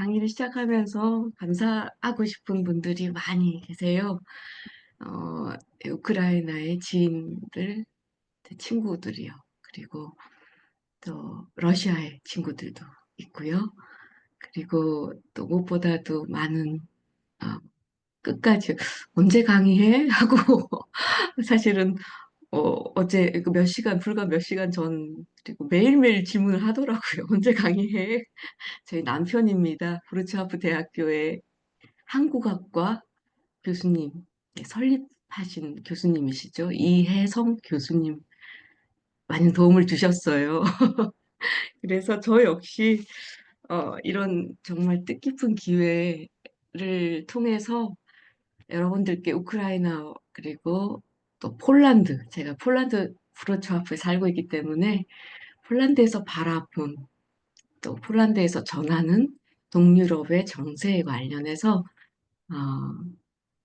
강의를 시작하면서 감사하고 싶은 분들이 많이 계세요. 어, 우크라이나의 지인들, 제 친구들이요. 그리고 또 러시아의 친구들도 있고요. 그리고 또 무엇보다도 많은 어, 끝까지 언제 강의해? 하고 사실은 어제 그몇 시간 불과 몇 시간 전 그리고 매일매일 질문을 하더라고요. 언제 강의해? 저희 남편입니다. 브루츠하프 대학교의 한국학과 교수님, 네, 설립하신 교수님이시죠. 이혜성 교수님 많은 도움을 주셨어요. 그래서 저 역시 이런 정말 뜻깊은 기회를 통해서 여러분들께 우크라이나 그리고 또 폴란드, 제가 폴란드 브로츠와프에 살고 있기 때문에 폴란드에서 바라본 또 폴란드에서 전하는 동유럽의 정세에 관련해서 어,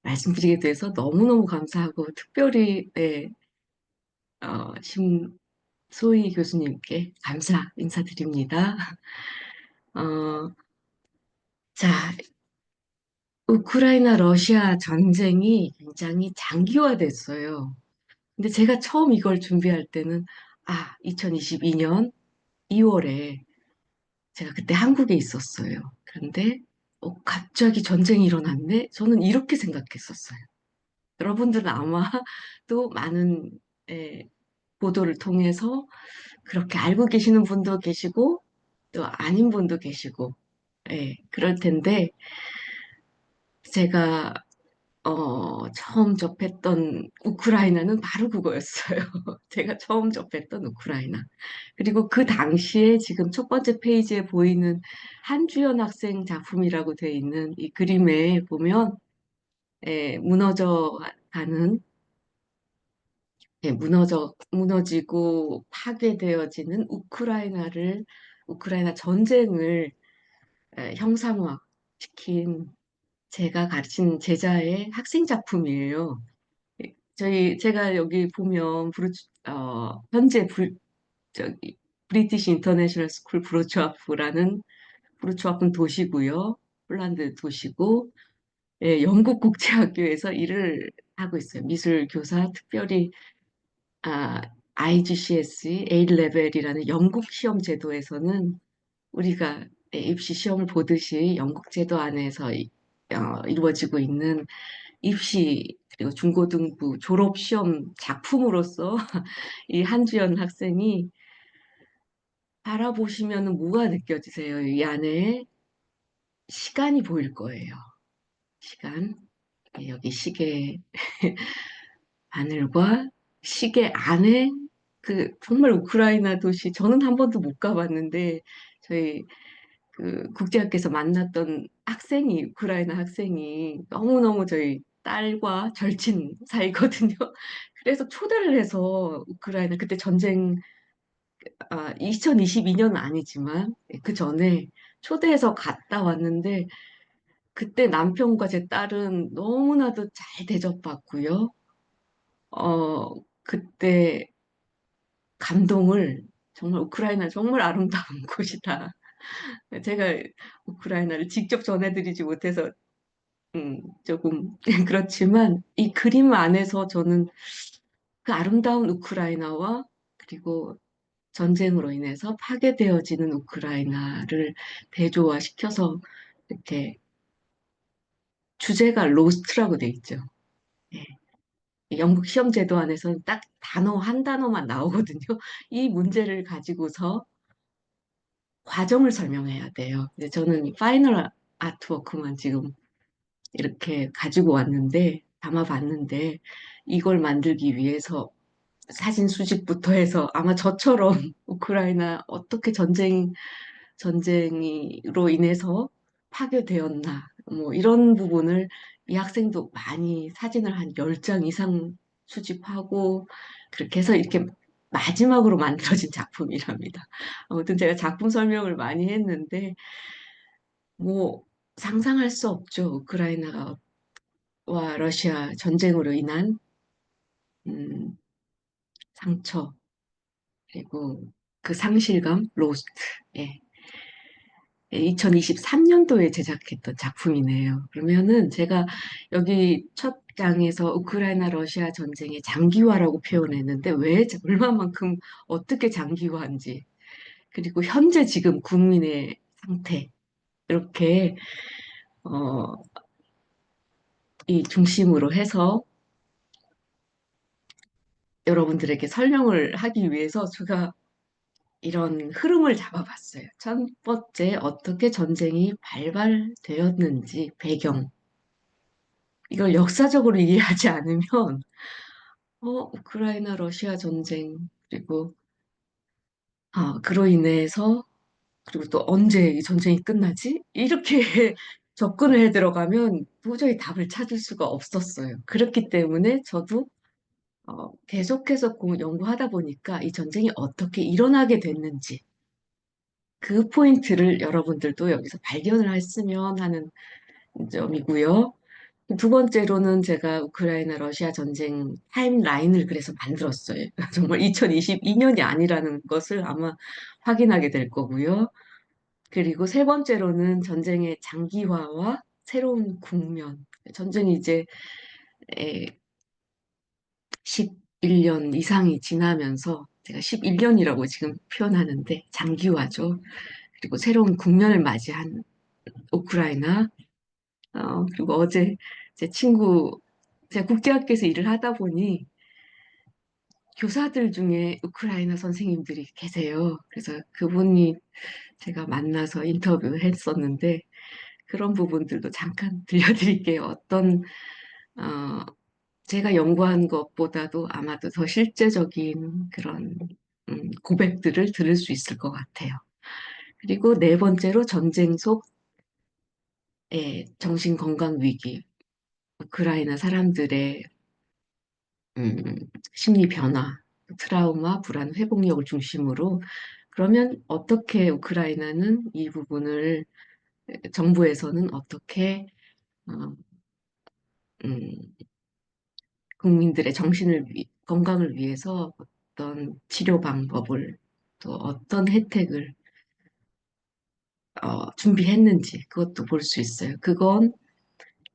말씀드리게 돼서 너무너무 감사하고 특별히 네, 심소희 교수님께 감사 인사드립니다. 어, 자, 우크라이나 러시아 전쟁이 굉장히 장기화됐어요. 근데 제가 처음 이걸 준비할 때는 2022년 2월에 제가 그때 한국에 있었어요. 그런데 갑자기 전쟁이 일어났네? 저는 이렇게 생각했었어요. 여러분들은 아마 또 많은 보도를 통해서 그렇게 알고 계시는 분도 계시고 또 아닌 분도 계시고 그럴 텐데 제가 처음 접했던 우크라이나는 바로 그거였어요. 제가 처음 접했던 우크라이나. 그리고 그 당시에 지금 첫 번째 페이지에 보이는 한주연 학생 작품이라고 되어 있는 이 그림에 보면 무너져 가는 무너지고 파괴되어지는 우크라이나 전쟁을 형상화시킨 제가 가르친 제자의 학생 작품이에요. 제가 여기 보면, 현재 브리티시 인터내셔널 스쿨 브루츠와프는 도시고요. 폴란드 도시고, 영국 국제학교에서 일을 하고 있어요. 미술 교사, 특별히 아, IGCSE A 레벨이라는 영국 시험 제도에서는 우리가 입시 시험을 보듯이 영국 제도 안에서 이루어지고 있는 입시 그리고 중고등부 졸업 시험 작품으로서 이 한주연 학생이 바라보시면 뭐가 느껴지세요? 이 안에 시간이 보일 거예요. 시간. 여기 시계 바늘과 시계 안에 그 정말 우크라이나 도시 저는 한 번도 못 가봤는데 저희 그 국제학교에서 만났던 학생이 우크라이나 학생이 너무너무 저희 딸과 절친 사이거든요. 그래서 초대를 해서 우크라이나 그때 전쟁 2022년은 아니지만 그 전에 초대해서 갔다 왔는데 그때 남편과 제 딸은 너무나도 잘 대접받고요. 그때 감동을 정말 우크라이나 정말 아름다운 곳이다. 제가 우크라이나를 직접 전해드리지 못해서 조금 그렇지만 이 그림 안에서 저는 그 아름다운 우크라이나와 그리고 전쟁으로 인해서 파괴되어지는 우크라이나를 대조화시켜서 이렇게 주제가 로스트라고 돼 있죠. 예. 영국 시험 제도 안에서는 딱 단어 한 단어만 나오거든요. 이 문제를 가지고서 과정을 설명해야 돼요. 근데 저는 이 파이널 아트워크만 지금 이렇게 가지고 왔는데, 담아봤는데, 이걸 만들기 위해서 사진 수집부터 해서 아마 저처럼 우크라이나 어떻게 전쟁으로 인해서 파괴되었나, 뭐 이런 부분을 이 학생도 많이 사진을 한 10장 이상 수집하고 그렇게 해서 이렇게 마지막으로 만들어진 작품이랍니다. 아무튼 제가 작품 설명을 많이 했는데, 뭐 상상할 수 없죠. 우크라이나와 러시아 전쟁으로 인한 음, 상처, 그리고 그 상실감, 로스트. 예. 2023년도에 제작했던 작품이네요. 그러면은 제가 여기 첫 장에서 우크라이나 러시아 전쟁의 장기화라고 표현했는데 왜 얼마만큼 어떻게 장기화인지 그리고 현재 지금 국민의 상태 이렇게 어, 이 중심으로 해서 여러분들에게 설명을 하기 위해서 제가 이런 흐름을 잡아봤어요. 첫 번째, 어떻게 전쟁이 발발되었는지 배경. 이걸 역사적으로 이해하지 않으면, 우크라이나 러시아 전쟁, 그리고, 그로 인해서, 그리고 또 언제 이 전쟁이 끝나지? 이렇게 접근을 해 들어가면 도저히 답을 찾을 수가 없었어요. 그렇기 때문에 저도 계속해서 연구하다 보니까 이 전쟁이 어떻게 일어나게 됐는지, 그 포인트를 여러분들도 여기서 발견을 했으면 하는 점이고요. 두 번째로는 제가 우크라이나 러시아 전쟁 타임라인을 그래서 만들었어요. 정말 2022년이 아니라는 것을 아마 확인하게 될 거고요. 그리고 세 번째로는 전쟁의 장기화와 새로운 국면. 전쟁이 이제 11년 이상이 지나면서 제가 11년이라고 지금 표현하는데 장기화죠. 그리고 새로운 국면을 맞이한 우크라이나. 그리고 어제 제 친구, 제가 국제학교에서 일을 하다 보니 교사들 중에 우크라이나 선생님들이 계세요. 그래서 그분이 제가 만나서 인터뷰를 했었는데 그런 부분들도 잠깐 들려드릴게요. 어, 제가 연구한 것보다도 아마도 더 실제적인 그런 고백들을 들을 수 있을 것 같아요. 그리고 네 번째로 전쟁 속의 정신건강 위기, 우크라이나 사람들의 음, 심리 변화, 트라우마, 불안, 회복력을 중심으로 그러면 어떻게 우크라이나는 이 부분을 정부에서는 어떻게 어, 음, 국민들의 건강을 위해서 어떤 치료 방법을 또 어떤 혜택을 준비했는지 그것도 볼 수 있어요. 그건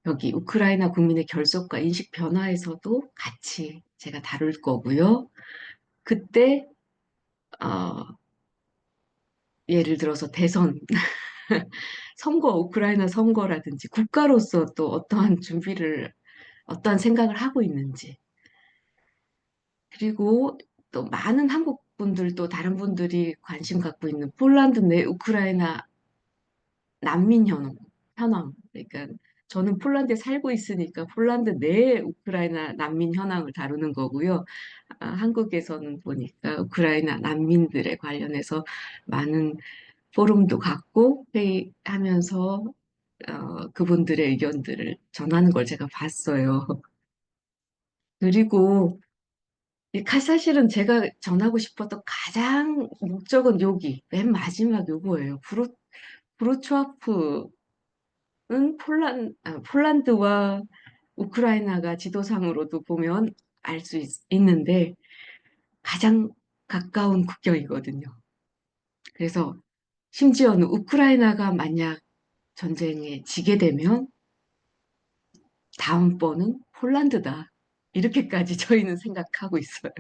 여기 우크라이나 국민의 결속과 인식 변화에서도 같이 제가 다룰 거고요. 그때 어, 예를 들어서 대선, 우크라이나 선거라든지 국가로서 또 어떠한 생각을 하고 있는지, 그리고 또 많은 한국 분들도 다른 분들이 관심 갖고 있는 폴란드 내 우크라이나 난민 현황. 그러니까 저는 폴란드에 살고 있으니까 폴란드 내 우크라이나 난민 현황을 다루는 거고요. 한국에서는 보니까 우크라이나 난민들에 관련해서 많은 포럼도 갖고 회의하면서 그분들의 의견들을 전하는 걸 제가 봤어요. 그리고 사실은 제가 전하고 싶었던 가장 목적은 여기, 맨 마지막 요거예요. 브루초와프는 폴란드와 우크라이나가 지도상으로도 보면 알 수 있는데 가장 가까운 국경이거든요. 그래서 심지어는 우크라이나가 만약 전쟁에 지게 되면 다음번은 폴란드다. 이렇게까지 저희는 생각하고 있어요.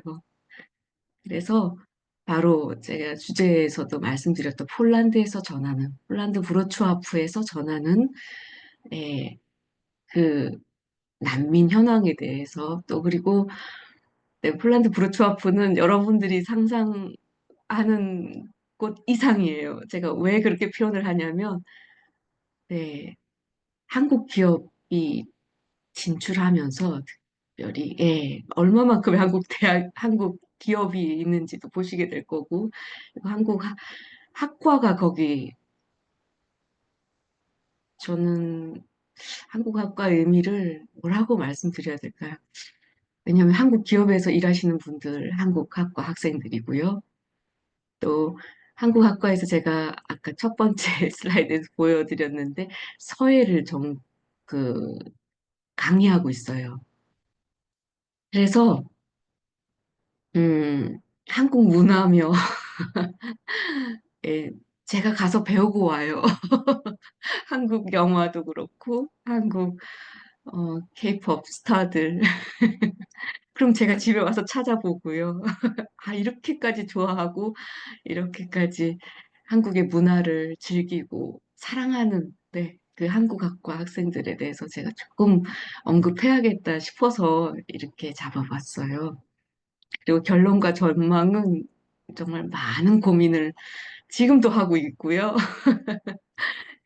그래서 바로 제가 주제에서도 말씀드렸던 폴란드 브로츠와프에서 전하는 예, 그 난민 현황에 대해서 또 그리고 네, 폴란드 브로츠와프는 여러분들이 상상하는 곳 이상이에요. 제가 왜 그렇게 표현을 하냐면 네, 한국 기업이 진출하면서 특별히 얼마만큼의 한국 기업이 있는지도 보시게 될 거고 그리고 학과가 거기 저는 한국 학과의 의미를 뭐라고 말씀드려야 될까요? 왜냐하면 한국 기업에서 일하시는 분들 한국 학과 학생들이고요. 또 한국 학과에서 제가 아까 첫 번째 슬라이드에서 보여드렸는데 서예를 그 강의하고 있어요. 그래서 한국 문화며 예, 제가 가서 배우고 와요. 한국 영화도 그렇고, 한국, 케이팝 스타들. 그럼 제가 집에 와서 찾아보고요. 아, 이렇게까지 좋아하고, 이렇게까지 한국의 문화를 즐기고, 사랑하는, 네, 그 한국학과 학생들에 대해서 제가 조금 언급해야겠다 싶어서 이렇게 잡아봤어요. 그리고 결론과 전망은 정말 많은 고민을 지금도 하고 있고요.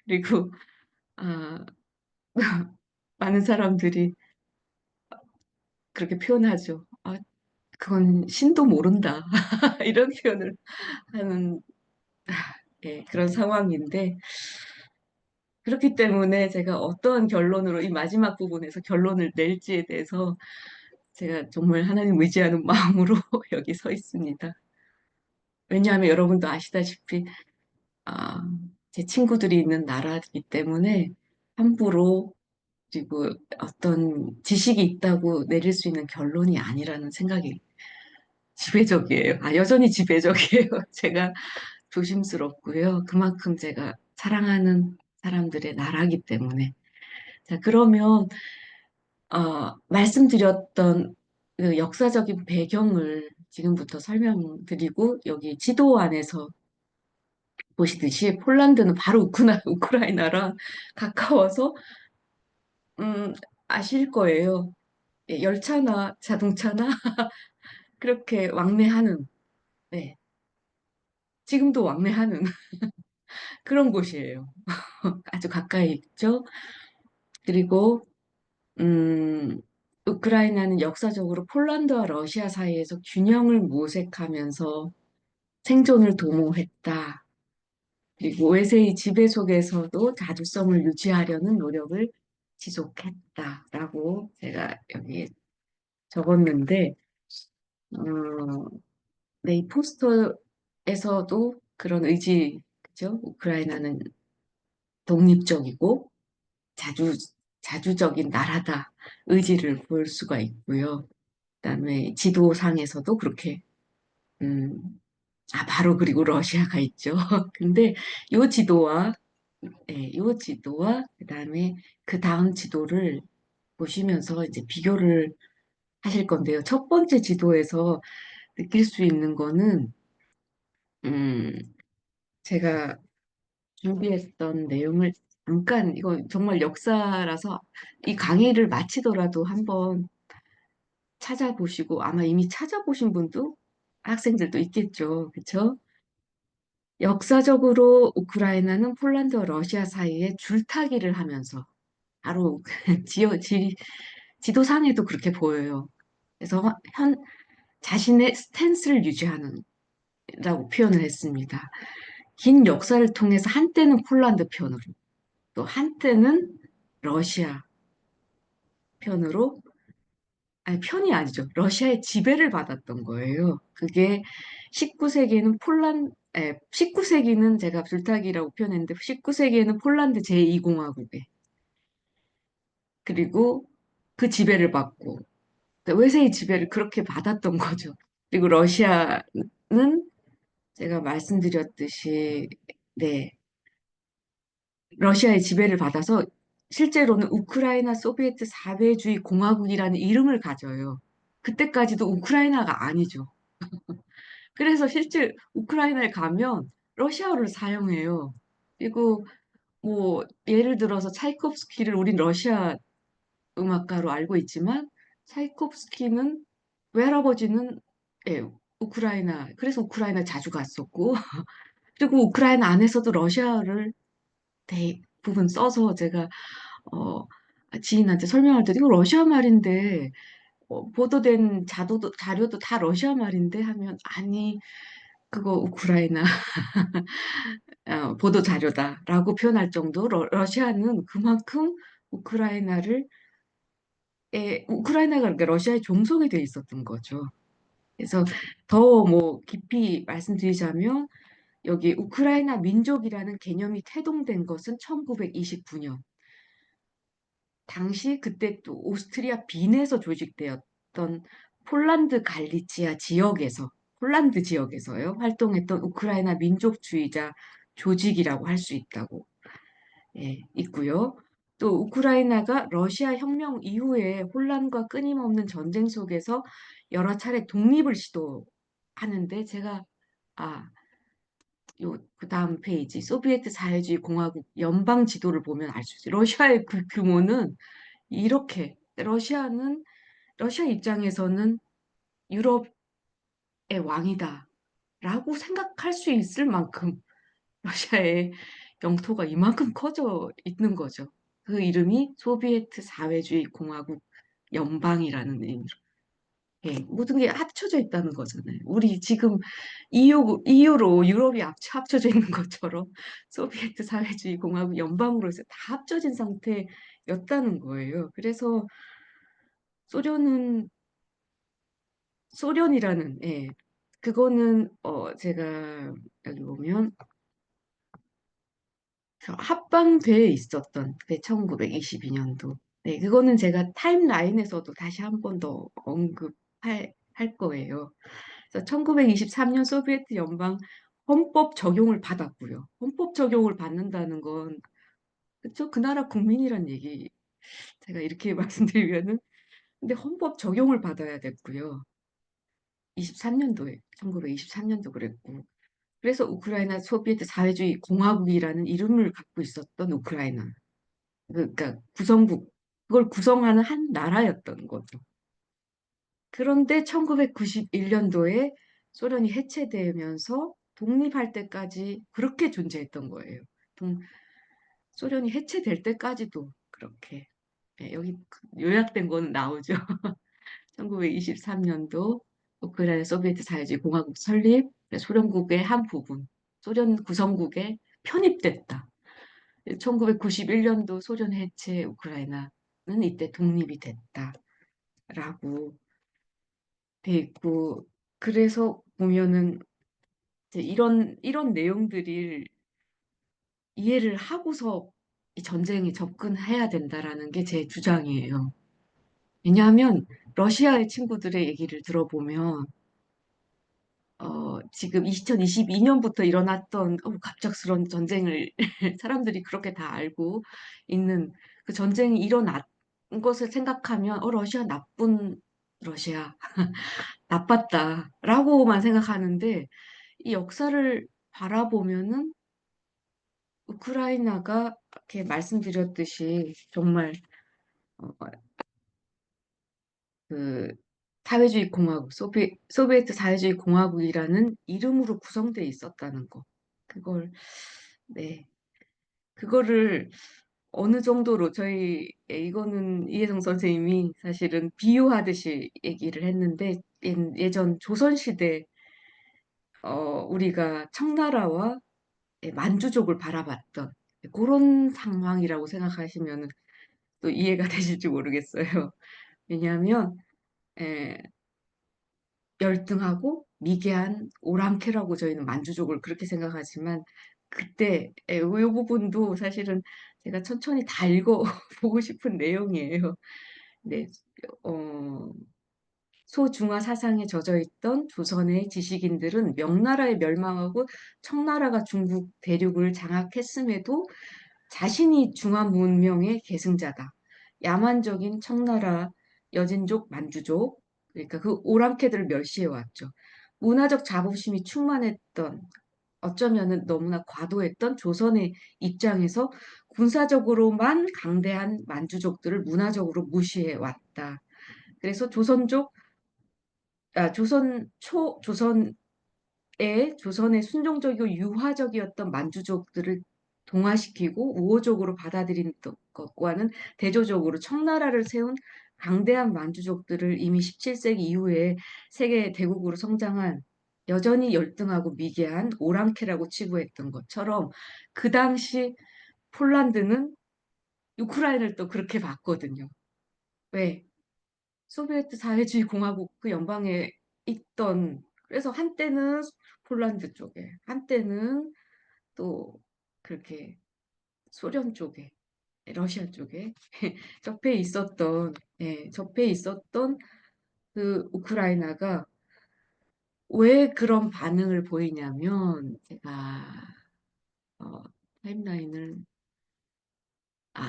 그리고, 아, 많은 사람들이 그렇게 표현하죠. 아, 그건 신도 모른다. 이런 표현을 하는 예, 그런 상황인데, 그렇기 때문에 제가 어떠한 결론으로 이 마지막 부분에서 결론을 낼지에 대해서 제가 정말 하나님 의지하는 마음으로 여기 서 있습니다. 왜냐하면 여러분도 아시다시피, 아, 제 친구들이 있는 나라이기 때문에 함부로 그리고 어떤 지식이 있다고 내릴 수 있는 결론이 아니라는 생각이 지배적이에요. 아, 여전히 지배적이에요. 제가 조심스럽고요. 그만큼 제가 사랑하는 사람들의 나라기 때문에. 자, 그러면, 말씀드렸던 그 역사적인 배경을 지금부터 설명드리고, 여기 지도 안에서 보시듯이 폴란드는 바로 우크라이나랑 가까워서, 음, 아실 거예요. 예, 열차나 자동차나 그렇게 왕래하는, 네, 지금도 왕래하는 그런 곳이에요. 아주 가까이 있죠. 그리고 우크라이나는 역사적으로 폴란드와 러시아 사이에서 균형을 모색하면서 생존을 도모했다. 그리고 외세의 지배 속에서도 자주성을 유지하려는 노력을 지속했다라고 제가 여기 적었는데, 어, 네, 이 포스터에서도 그런 의지, 그죠? 우크라이나는 독립적이고 자주, 자주적인 나라다 의지를 볼 수가 있고요. 그다음에 지도상에서도 그렇게 음, 바로 그리고 러시아가 있죠. 근데 요 지도와 요 지도와 그다음에 그 다음 지도를 보시면서 이제 비교를 하실 건데요. 첫 번째 지도에서 느낄 수 있는 거는 음, 제가 준비했던 내용을 잠깐 이거 정말 역사라서 이 강의를 마치더라도 한번 찾아보시고 아마 이미 찾아보신 분도 학생들도 있겠죠. 그렇죠? 역사적으로 우크라이나는 폴란드와 러시아 사이에 줄타기를 하면서 바로 지도상에도 그렇게 보여요. 그래서 자신의 스탠스를 유지하는 라고 표현을 했습니다. 긴 역사를 통해서 한때는 폴란드 편으로 또 한때는 러시아 편으로 아니 편이 아니죠. 러시아의 지배를 받았던 거예요. 그게 19세기에는 19세기는 제가 줄타기라고 표현했는데 19세기에는 폴란드 제2공화국에 그리고 그 지배를 받고 그러니까 외세의 지배를 그렇게 받았던 거죠. 그리고 러시아는 제가 말씀드렸듯이 네 러시아의 지배를 받아서 실제로는 우크라이나 소비에트 사회주의 공화국이라는 이름을 가져요. 그때까지도 우크라이나가 아니죠. 그래서 실제 우크라이나에 가면 러시아어를 사용해요. 그리고 뭐 예를 들어서 차이콥스키를 우린 러시아 음악가로 알고 있지만 차이콥스키는 외할아버지는 예, 우크라이나 그래서 우크라이나 자주 갔었고 그리고 우크라이나 안에서도 러시아어를 대부분 써서 제가 어, 지인한테 설명할 때 이거 러시아 말인데 보도된 자료도 다 러시아 말인데 하면 아니 그거 우크라이나 보도 자료다라고 표현할 정도로 러시아는 그만큼 우크라이나를 우크라이나가 그러니까 러시아의 종속이 돼 있었던 거죠. 그래서 더 뭐 깊이 말씀드리자면 여기 우크라이나 민족이라는 개념이 태동된 것은 1929년. 당시 그때 또 오스트리아 빈에서 조직되었던 폴란드 갈리치아 지역에서 폴란드 지역에서요 활동했던 우크라이나 민족주의자 조직이라고 할 수 있다고 있고요. 또 우크라이나가 러시아 혁명 이후에 혼란과 끊임없는 전쟁 속에서 여러 차례 독립을 시도하는데 제가 아, 요 그다음 페이지 소비에트 사회주의 공화국 연방 지도를 보면 알 수 있어요. 러시아의 그 규모는 이렇게 러시아 입장에서는 유럽의 왕이다라고 생각할 수 있을 만큼 러시아의 영토가 이만큼 커져 있는 거죠. 그 이름이 소비에트 사회주의 공화국 연방이라는 의미로. 모든 게 합쳐져 있다는 거잖아요. 우리 지금 EU로 유럽이 합쳐져 있는 것처럼 소비에트 사회주의 공화국 연방으로 해서 다 합쳐진 상태였다는 거예요. 그래서 소련은 소련이라는 그거는 제가 여기 보면 합방돼 있었던 그 1922년도. 네, 그거는 제가 타임라인에서도 다시 한 번 더 언급할 거예요. 그래서 1923년 소비에트 연방 헌법 적용을 받았고요. 헌법 적용을 받는다는 건 그쵸? 그 나라 국민이란 얘기 제가 이렇게 말씀드리면은 근데 헌법 적용을 받아야 됐고요. 23년도에 1923년도 그랬고 그래서 우크라이나 소비에트 사회주의 공화국이라는 이름을 갖고 있었던 우크라이나 그러니까 그걸 구성하는 한 나라였던 거죠. 그런데 1991년도에 소련이 해체되면서 독립할 때까지 그렇게 존재했던 거예요. 동- 소련이 해체될 때까지도 그렇게. 여기 요약된 거는 나오죠. 1923년도 우크라이나 소비에트 사회주의 공화국 설립, 소련국의 한 부분, 소련 구성국에 편입됐다. 1991년도 소련 해체 우크라이나는 이때 독립이 됐다라고 돼 있고 그래서 보면은 이제 이런 내용들을 이해를 하고서 이 전쟁에 접근해야 된다라는 게 제 주장이에요. 왜냐하면 러시아의 친구들의 얘기를 들어보면 지금 2022년부터 일어났던 갑작스런 전쟁을 사람들이 그렇게 다 알고 있는 그 전쟁이 일어난 것을 생각하면 러시아 나쁜 러시아 나빴다라고만 생각하는데 이 역사를 바라보면은 우크라이나가 이렇게 말씀드렸듯이 정말 어, 그 사회주의 공화국, 소비에트 사회주의 공화국이라는 이름으로 구성되어 있었다는 거. 그걸, 네. 그거를 어느 정도로 이거는 이혜성 선생님이 사실은 비유하듯이 얘기를 했는데, 예전 조선시대, 우리가 청나라와 만주족을 바라봤던 그런 상황이라고 생각하시면 또 이해가 되실지 모르겠어요. 왜냐하면, 에, 열등하고 미개한 오랑캐라고 저희는 만주족을 그렇게 생각하지만 그때 이 부분도 사실은 제가 천천히 다 읽어보고 싶은 내용이에요. 네, 어, 소중화 사상에 젖어 있던 조선의 지식인들은 명나라에 멸망하고 청나라가 중국 대륙을 장악했음에도 자신이 중화 문명의 계승자다. 야만적인 청나라, 여진족, 만주족, 그러니까 그 오랑캐들을 멸시해 왔죠. 문화적 자부심이 충만했던, 어쩌면은 너무나 과도했던 조선의 입장에서 군사적으로만 강대한 만주족들을 문화적으로 무시해 왔다. 그래서 조선의 순종적이고 유화적이었던 만주족들을 동화시키고 우호적으로 받아들인 것과는 대조적으로 청나라를 세운 강대한 만주족들을 이미 17세기 이후에 세계 대국으로 성장한 여전히 열등하고 미개한 오랑캐라고 치부했던 것처럼 그 당시 폴란드는 우크라이나를 또 그렇게 봤거든요. 왜? 소비에트 사회주의 공화국 그 연방에 있던 그래서 한때는 폴란드 쪽에 한때는 또 그렇게 소련 쪽에 러시아 쪽에 접해 있었던 그 우크라이나가 왜 그런 반응을 보이냐면 제가 어, 타임라인을,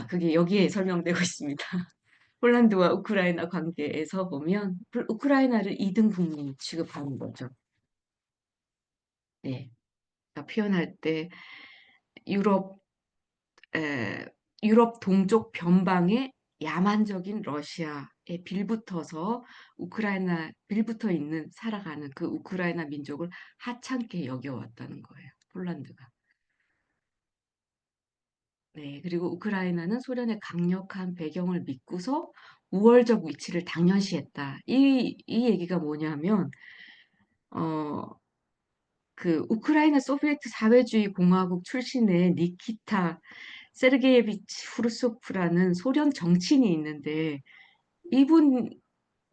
그게 여기에 설명되고 있습니다. 폴란드와 우크라이나 관계에서 보면 우크라이나를 2등 국민 취급하는 거죠. 네. 그러니까 표현할 때 유럽 에, 유럽 동쪽 변방의 야만적인 러시아에 빌붙어서 우크라이나 빌붙어 있는 살아가는 그 우크라이나 민족을 하찮게 여겨왔다는 거예요. 폴란드가. 네, 그리고 우크라이나는 소련의 강력한 배경을 믿고서 우월적 위치를 당연시했다. 이 얘기가 뭐냐면, 어, 그 우크라이나 소비에트 사회주의 공화국 출신의 니키타 세르게예비치 후르소프라는 소련 정치인이 있는데 이분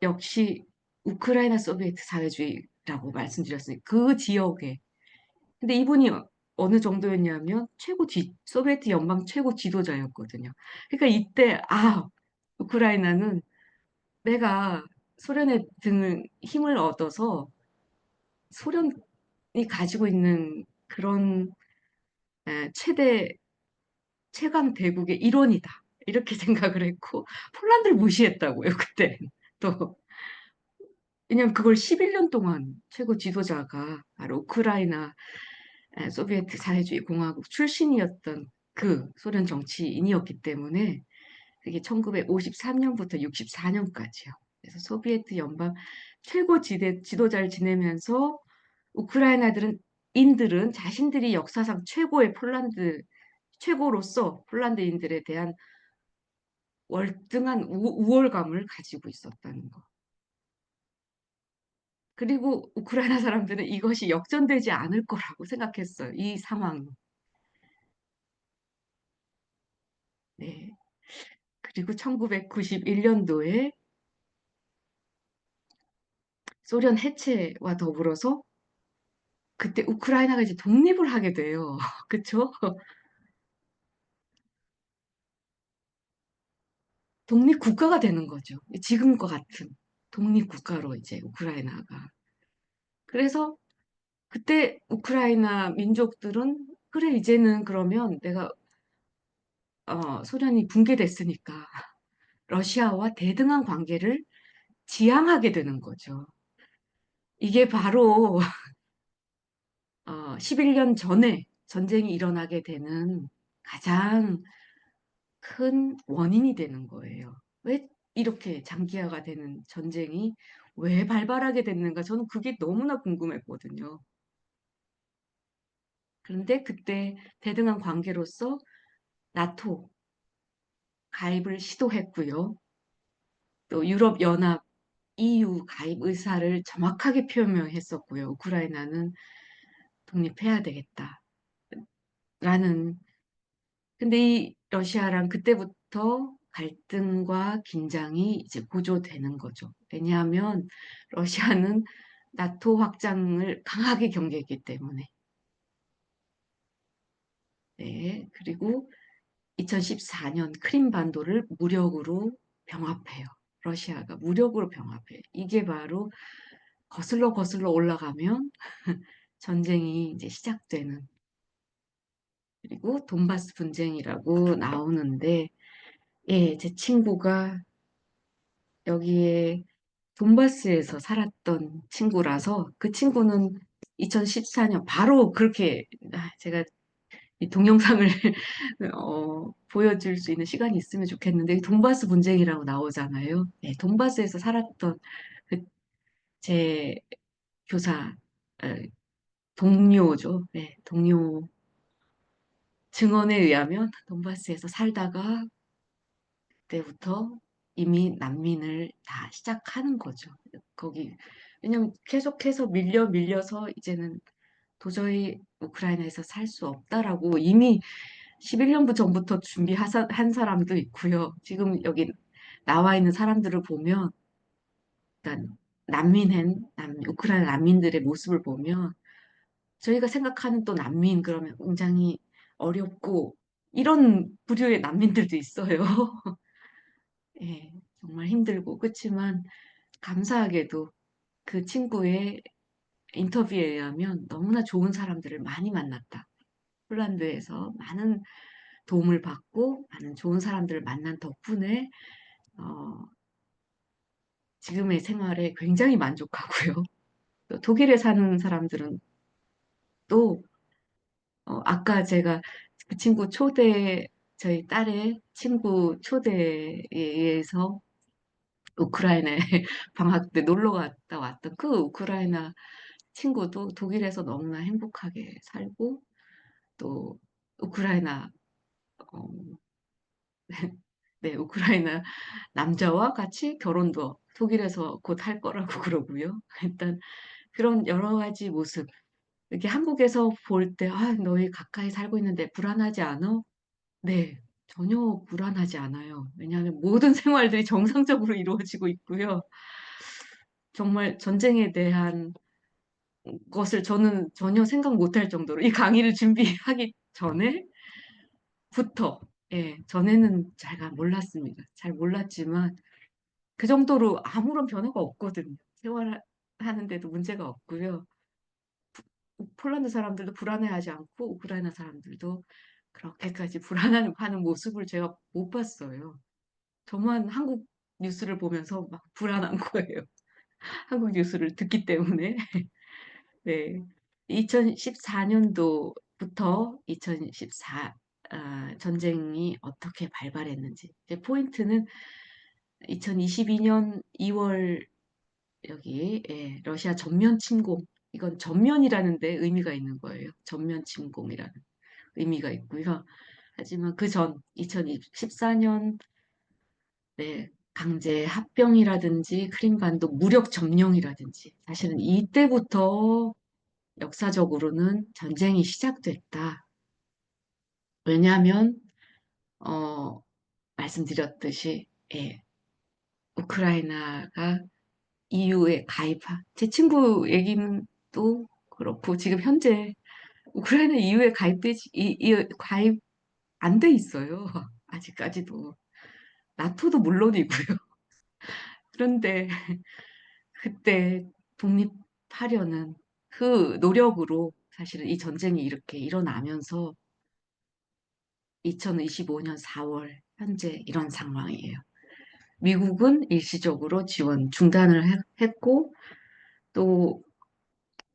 역시 우크라이나 소비에트 사회주의라고 말씀드렸으니 그 지역에 근데 이분이 어느 정도였냐면 소비에트 연방 최고 지도자였거든요. 그러니까 이때 우크라이나는 내가 소련의 등 힘을 얻어서 소련이 가지고 있는 그런 최대 최강 대국의 일원이다. 이렇게 생각을 했고 폴란드를 무시했다고요. 그때 또 왜냐하면 그걸 11년 동안 최고 지도자가 바로 우크라이나 소비에트 사회주의 공화국 출신이었던 그 소련 정치인이었기 때문에 그게 1953년부터 64년까지요. 그래서 소비에트 연방 최고 지도자를 지내면서 우크라이나들은 인들은 자신들이 역사상 최고로서 폴란드인들에 대한 월등한 우월감을 가지고 있었다는 거. 그리고 우크라이나 사람들은 이것이 역전되지 않을 거라고 생각했어요. 이 상황이. 네. 그리고 1991년도에 소련 해체와 더불어서 그때 우크라이나가 이제 독립을 하게 돼요. 그쵸? 독립국가가 되는 거죠. 지금과 같은 독립국가로 이제 우크라이나가. 그래서 그때 우크라이나 민족들은 그래, 이제는 그러면 내가 소련이 붕괴됐으니까 러시아와 대등한 관계를 지향하게 되는 거죠. 이게 바로 11년 전에 전쟁이 일어나게 되는 가장 큰 원인이 되는 거예요. 왜 이렇게 장기화가 되는 전쟁이 왜 발발하게 됐는가? 저는 그게 너무나 궁금했거든요. 그런데 그때 대등한 관계로서 나토 가입을 시도했고요. 또 유럽연합 EU 가입 의사를 정확하게 표명했었고요. 우크라이나는 독립해야 되겠다라는. 근데 이 러시아랑 그때부터 갈등과 긴장이 이제 고조되는 거죠. 왜냐하면 러시아는 나토 확장을 강하게 경계했기 때문에. 네. 그리고 2014년 크림반도를 무력으로 병합해요. 러시아가 무력으로 병합해요. 이게 바로 거슬러 올라가면 전쟁이 이제 시작되는 그리고 돈바스 분쟁이라고 나오는데 제 친구가 여기에 돈바스에서 살았던 친구라서 그 친구는 2014년 바로 그렇게 제가 이 동영상을 보여줄 수 있는 시간이 있으면 좋겠는데 돈바스 분쟁이라고 나오잖아요. 네, 돈바스에서 살았던 그제 교사 어, 동료죠. 네, 동료 증언에 의하면 돈바스에서 살다가 그때부터 이미 난민을 다 시작하는 거죠. 거기 왜냐면 계속해서 밀려서 이제는 도저히 우크라이나에서 살 수 없다라고 이미 11년 전부터 준비한 사람도 있고요. 지금 여기 나와 있는 사람들을 보면 일단 우크라이나 난민들의 모습을 보면 저희가 생각하는 또 난민 그러면 굉장히 어렵고 이런 부류의 난민들도 있어요. 예, 정말 힘들고 그렇지만 감사하게도 그 친구의 인터뷰에 의하면 너무나 좋은 사람들을 많이 만났다. 폴란드에서 많은 도움을 받고 많은 좋은 사람들을 만난 덕분에 어, 지금의 생활에 굉장히 만족하고요. 또 독일에 사는 사람들은 또 아까 제가 그 친구 저희 딸의 친구 초대에 의해서 우크라이나에 방학 때 놀러 갔다 왔던 그 우크라이나 친구도 독일에서 너무나 행복하게 살고 또 우크라이나 어, 네, 우크라이나 남자와 같이 결혼도 독일에서 곧 할 거라고 그러고요. 일단 그런 여러 가지 모습 이렇게 한국에서 볼 때, 아, 너희 가까이 살고 있는데 불안하지 않아? 네, 전혀 불안하지 않아요. 왜냐하면 모든 생활들이 정상적으로 이루어지고 있고요. 정말 전쟁에 대한 것을 저는 전혀 생각 못할 정도로 이 강의를 준비하기 전에부터, 예, 전에는 제가 몰랐습니다. 잘 몰랐지만 그 정도로 아무런 변화가 없거든요. 생활하는데도 문제가 없고요. 폴란드 사람들도 불안해하지 않고 우크라이나 사람들도 그렇게까지 불안해하는 모습을 제가 못 봤어요. 저만 한국 뉴스를 보면서 막 불안한 거예요. 한국 뉴스를 듣기 때문에. 네. 2014년도부터 2014 전쟁이 어떻게 발발했는지. 이제 포인트는 2022년 2월 여기 예, 러시아 전면 침공. 이건 전면이라는 데 의미가 있는 거예요. 전면 침공이라는 의미가 있고요. 하지만 그 전 2014년 네, 강제 합병이라든지 크림반도 무력 점령이라든지 사실은 이때부터 역사적으로는 전쟁이 시작됐다. 왜냐하면 어, 말씀드렸듯이 예, 우크라이나가 EU에 제 친구 얘기는 또 그렇고 지금 현재 우크라이나 EU에 가입 안 돼 있어요. 아직까지도. 나토도 물론이고요. 그런데 그때 독립하려는 그 노력으로 사실은 이 전쟁이 이렇게 일어나면서 2025년 4월 현재 이런 상황이에요. 미국은 일시적으로 지원 중단을 했고 또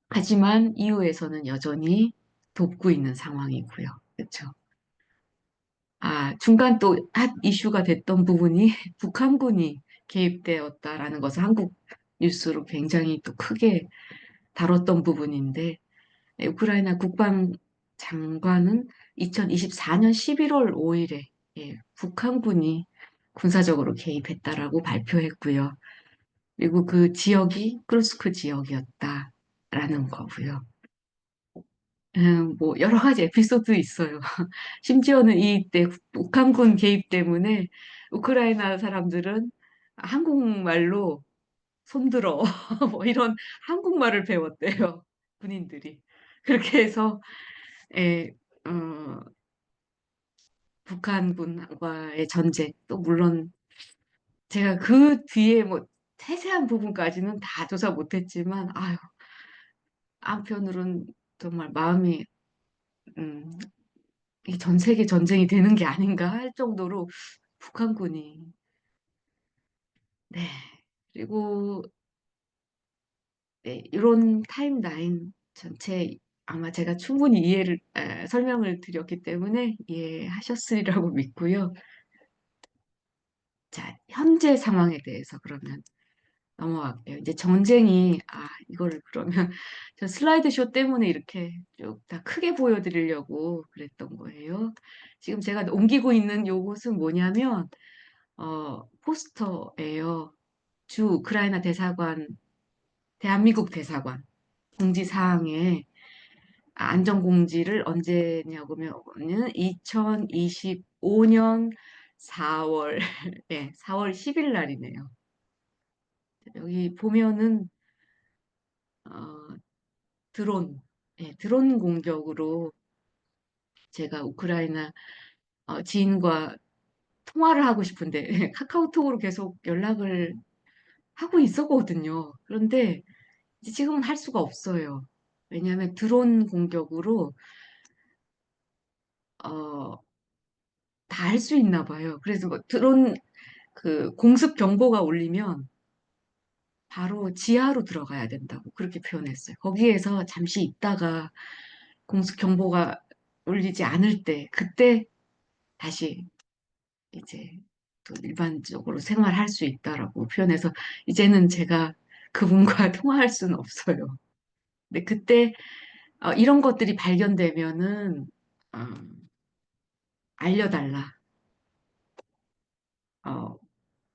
하지만 EU에서는 여전히 돕고 있는 상황이고요. 그렇죠. 중간 또 핫 이슈가 됐던 부분이 북한군이 개입되었다라는 것을 한국 뉴스로 굉장히 또 크게 다뤘던 부분인데 우크라이나 국방장관은 2024년 11월 5일에 예, 북한군이 군사적으로 개입했다라고 발표했고요. 그리고 그 지역이 크루스크 지역이었다라는 거고요. 뭐 여러 가지 에피소드 있어요. 심지어는 이때 북한군 개입 때문에 우크라이나 사람들은 한국말로 손들어 뭐 이런 한국말을 배웠대요. 군인들이. 그렇게 해서 예, 어, 북한군과의 전쟁 또 물론 제가 그 뒤에 뭐 세세한 부분까지는 다 조사 못했지만 아유 한편으론 정말 마음이 음, 이게 전 세계 전쟁이 되는 게 아닌가 할 정도로 북한군이 네 그리고 네, 이런 타임라인 전체 아마 제가 충분히 설명을 드렸기 때문에 이해하셨으리라고 믿고요. 자, 현재 상황에 대해서 그러면 넘어갈게요. 이제 전쟁이, 이거를 그러면 저 슬라이드 쇼 때문에 이렇게 쭉 다 크게 보여드리려고 그랬던 거예요. 지금 제가 옮기고 있는 요것은 뭐냐면, 포스터예요. 주 우크라이나 대사관, 대한민국 대사관 공지사항에 안전공지를 언제냐고는 2025년 4월, 네, 4월 10일 날이네요. 여기 보면은, 어, 드론, 드론 공격으로 제가 우크라이나 지인과 통화를 하고 싶은데 카카오톡으로 계속 연락을 하고 있었거든요. 그런데 이제 지금은 할 수가 없어요. 왜냐하면 드론 공격으로 어, 다 할 수 있나 봐요. 그래서 뭐 드론 그 공습 경보가 울리면 바로 지하로 들어가야 된다고 그렇게 표현했어요. 거기에서 잠시 있다가 공습 경보가 울리지 않을 때, 그때 다시 이제 또 일반적으로 생활할 수 있다라고 표현해서 이제는 제가 그분과 통화할 수는 없어요. 근데 그때 이런 것들이 발견되면은 어, 알려달라. 어,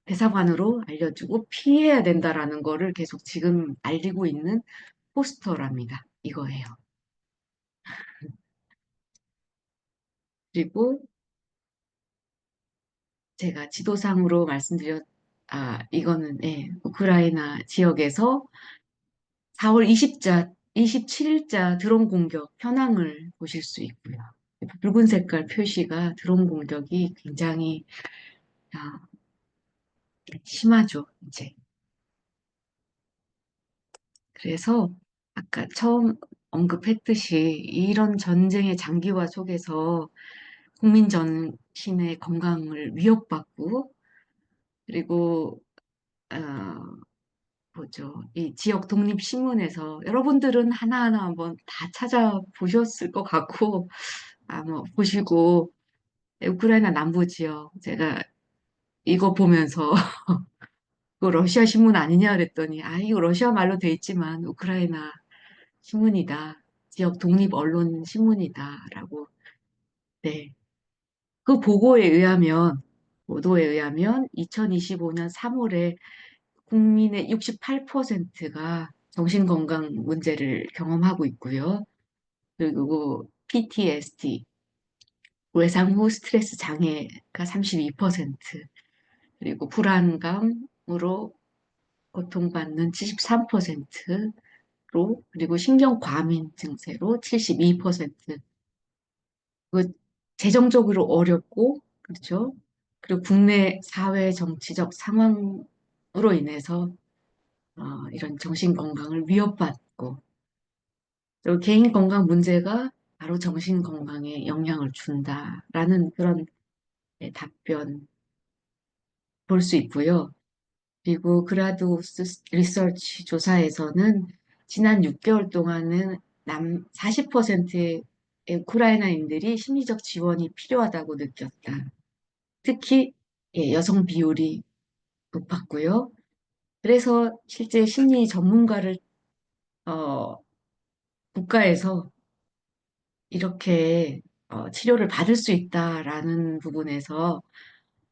대사관으로 알려주고 피해야 된다라는 거를 계속 지금 알리고 있는 포스터랍니다. 이거예요. 그리고 제가 지도상으로 이거는, 예, 우크라이나 지역에서 4월 27일자 드론 공격 현황을 보실 수 있고요. 붉은 색깔 표시가 드론 공격이 굉장히 아, 심하죠, 이제. 그래서 아까 처음 언급했듯이 이런 전쟁의 장기화 속에서 국민 전신의 건강을 위협받고 그리고 어, 뭐죠? 이 지역 독립신문에서 여러분들은 하나하나 한번 다 찾아보셨을 것 같고 아마 보시고 우크라이나 남부 지역 제가 이거 보면서 이거 러시아 신문 아니냐 그랬더니 이거 러시아 말로 돼 있지만 우크라이나 신문이다. 지역 독립 언론 신문이다라고. 네. 그 보도에 의하면 2025년 3월에 국민의 68%가 정신건강 문제를 경험하고 있고요. 그리고 PTSD, 외상 후 스트레스 장애가 32%, 그리고 불안감으로 고통받는 73%로, 그리고 신경과민 증세로 72%. 그 재정적으로 어렵고, 그렇죠? 그리고 국내 사회 정치적 상황으로 인해서 이런 정신 건강을 위협받고, 그리고 개인 건강 문제가 바로 정신 건강에 영향을 준다라는 그런 답변 볼 수 있고요. 그리고 그라도스 리서치 조사에서는 지난 6개월 동안은 40%의 우크라이나인들이 심리적 지원이 필요하다고 느꼈다. 특히 여성 비율이 높았고요. 그래서 실제 심리 전문가를 어, 국가에서 이렇게 치료를 받을 수 있다라는 부분에서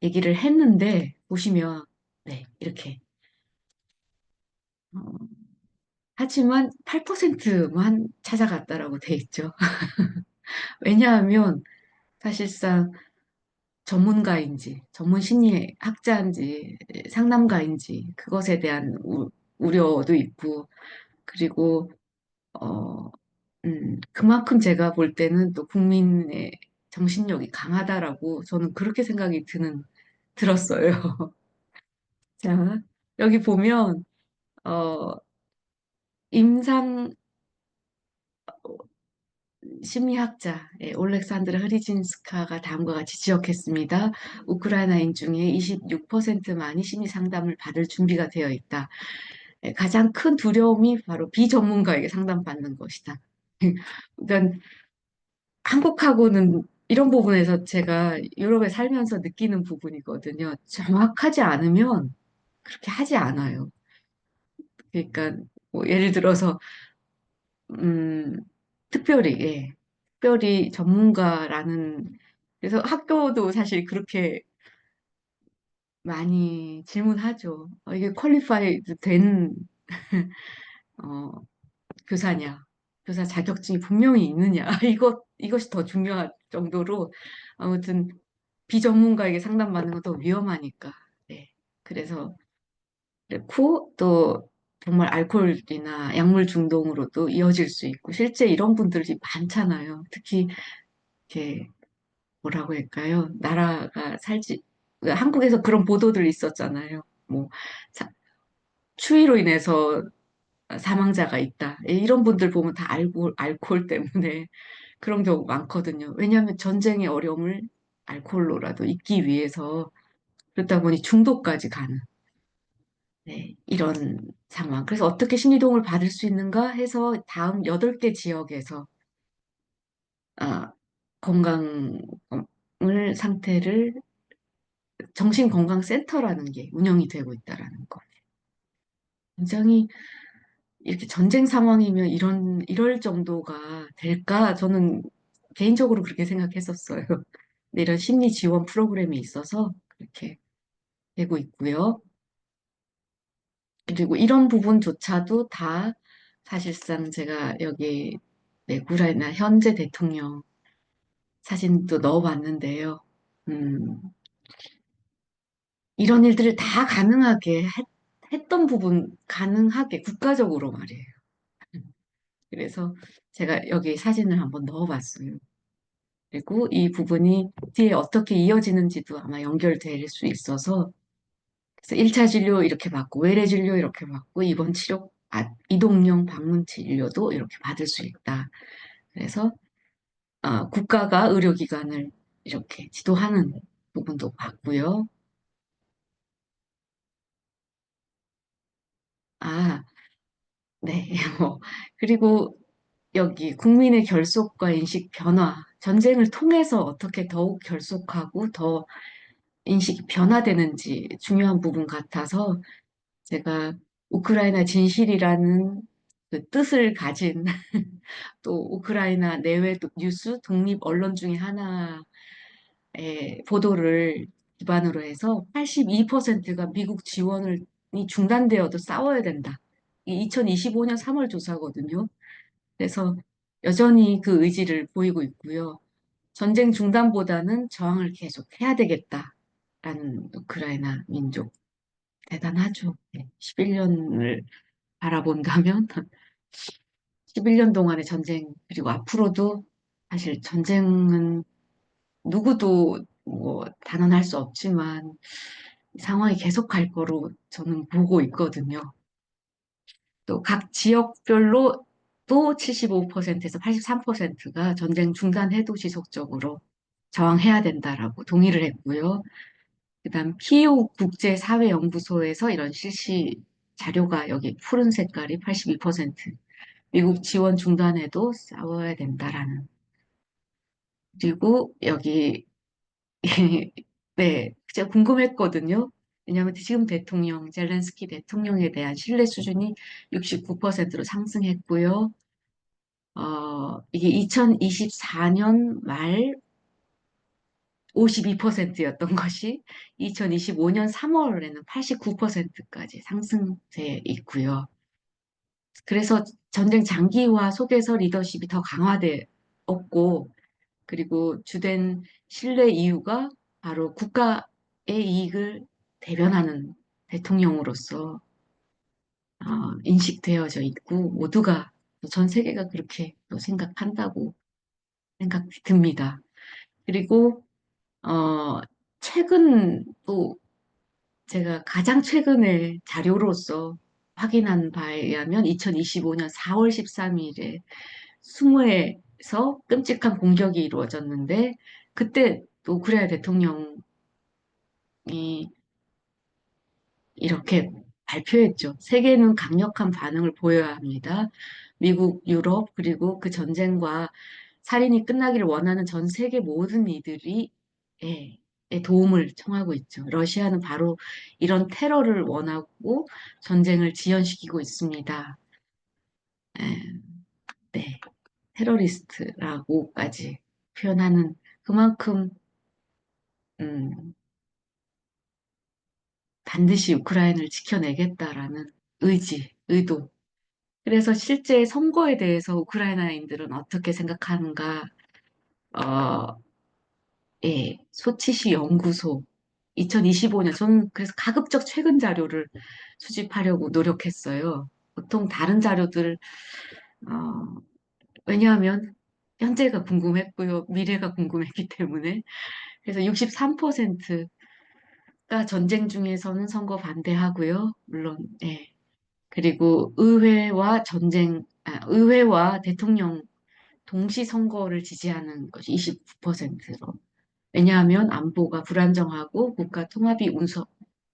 얘기를 했는데 보시면 네, 이렇게 어, 하지만 8%만 찾아갔다라고 돼 있죠. 왜냐하면 사실상 전문가인지 전문 심리학자인지 상담가인지 그것에 대한 우려도 있고 그리고 어, 그만큼 제가 볼 때는 또 국민의 정신력이 강하다라고 저는 그렇게 생각이 들었어요. 자, 여기 보면, 어, 임상 심리학자, 올렉산드라 흐리진스카가 다음과 같이 지적했습니다. 우크라이나인 중에 26%만이 심리 상담을 받을 준비가 되어 있다. 가장 큰 두려움이 바로 비전문가에게 상담받는 것이다. 그러니까 한국하고는 이런 부분에서 제가 유럽에 살면서 느끼는 부분이거든요. 정확하지 않으면 그렇게 하지 않아요. 그러니까 뭐 예를 들어서 음, 특별히 전문가라는 그래서 학교도 사실 그렇게 많이 질문하죠. 이게 퀄리파이드 된 어, 교사냐, 교사 자격증이 분명히 있느냐, 이것이 더 중요할 정도로 아무튼 비전문가에게 상담받는 건 더 위험하니까. 네. 그래서 그렇고 또 정말 알코올이나 약물 중독으로도 이어질 수 있고 실제 이런 분들이 많잖아요. 특히 이렇게 뭐라고 할까요? 나라가 살지 한국에서 그런 보도들 있었잖아요. 뭐 추위로 인해서 사망자가 있다. 이런 분들 보면 다 알코올 때문에 그런 경우 많거든요. 왜냐하면 전쟁의 어려움을 알코올로라도 잊기 위해서 그러다 보니 중독까지 가는 네, 이런 상황. 그래서 어떻게 심리도움을 받을 수 있는가 해서 다음 8개 지역에서 아, 건강을 상태를 정신건강센터라는 게 운영이 되고 있다라는 거. 굉장히 이렇게 전쟁 상황이면 이럴 정도가 될까? 저는 개인적으로 그렇게 생각했었어요. 근데 이런 심리 지원 프로그램이 있어서 그렇게 되고 있고요. 그리고 이런 부분조차도 다 사실상 제가 여기 네, 우크라이나 현재 대통령 사진도 넣어봤는데요. 음, 이런 일들을 다 가능하게 했던 부분, 가능하게 국가적으로 말이에요. 그래서 제가 여기 사진을 한번 넣어봤어요. 그리고 이 부분이 뒤에 어떻게 이어지는지도 아마 연결될 수 있어서 그래서 1차 진료 이렇게 받고 외래 진료 이렇게 받고 입원 치료 이동형 방문 진료도 이렇게 받을 수 있다. 그래서 국가가 의료기관을 이렇게 지도하는 부분도 봤고요. 아, 네. 그리고 여기 국민의 결속과 인식 변화, 전쟁을 통해서 어떻게 더욱 결속하고 더 인식이 변화되는지 중요한 부분 같아서 제가 우크라이나 진실이라는 그 뜻을 가진 또 우크라이나 내외 뉴스 독립 언론 중에 하나의 보도를 기반으로 해서 82%가 미국 지원이 중단되어도 싸워야 된다. 이 2025년 3월 조사거든요. 그래서 여전히 그 의지를 보이고 있고요. 전쟁 중단보다는 저항을 계속 해야 되겠다라는 우크라이나 민족 대단하죠. 11년을 바라본다면 11년 동안의 전쟁 그리고 앞으로도 사실 전쟁은 누구도 뭐 단언할 수 없지만 상황이 계속 갈 거로 저는 보고 있거든요. 또 각 지역별로 또 75%에서 83%가 전쟁 중단해도 지속적으로 저항해야 된다라고 동의를 했고요. 그다음 키이우 국제사회연구소에서 이런 실시 자료가 여기 푸른 색깔이 82%, 미국 지원 중단에도 싸워야 된다라는. 그리고 여기 네, 제가 궁금했거든요. 왜냐하면 지금 대통령, 젤렌스키 대통령에 대한 신뢰 수준이 69%로 상승했고요. 이게 2024년 말 52%였던 것이 2025년 3월에는 89%까지 상승세 있고요. 그래서 전쟁 장기화 속에서 리더십이 더 강화되었고, 그리고 주된 신뢰 이유가 바로 국가의 이익을 대변하는 대통령으로서 인식되어져 있고, 모두가 전 세계가 그렇게 또 생각한다고 생각이 듭니다. 그리고 어, 최근 또 제가 가장 최근에 자료로서 확인한 바에 의하면 2025년 4월 13일에 스무에서 끔찍한 공격이 이루어졌는데 그때 또 우크라이나 대통령이 이렇게 발표했죠. 세계는 강력한 반응을 보여야 합니다. 미국, 유럽, 그리고 그 전쟁과 살인이 끝나기를 원하는 전 세계 모든 이들이 예, 도움을 청하고 있죠. 러시아는 바로 이런 테러를 원하고 전쟁을 지연시키고 있습니다. 예, 네, 테러리스트라고까지 표현하는 그만큼 음, 반드시 우크라이나를 지켜내겠다라는 의도. 그래서 실제 선거에 대해서 우크라이나인들은 어떻게 생각하는가? 어, 예, 소치시 연구소 2025년 저는 그래서 가급적 최근 자료를 수집하려고 노력했어요. 보통 다른 자료들 어, 왜냐하면 현재가 궁금했고요, 미래가 궁금했기 때문에 그래서 63%가 전쟁 중에서는 선거 반대하고요. 물론 그리고 의회와 대통령 동시 선거를 지지하는 것이 29%로. 왜냐하면 안보가 불안정하고 국가 통합이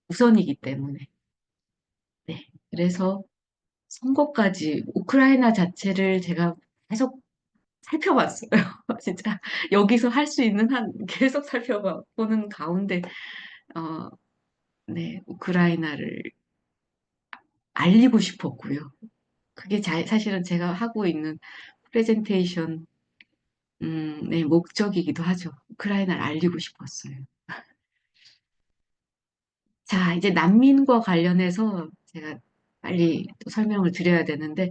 우선이기 때문에. 네. 그래서 선거까지 우크라이나 자체를 제가 계속 살펴봤어요. 진짜 여기서 할 수 있는 한 계속 살펴보는 가운데 어, 네, 우크라이나를 알리고 싶었고요. 그게 사실은 제가 하고 있는 프레젠테이션 네, 목적이기도 하죠. 우크라이나를 알리고 싶었어요. 자, 이제 난민과 관련해서 제가 빨리 또 설명을 드려야 되는데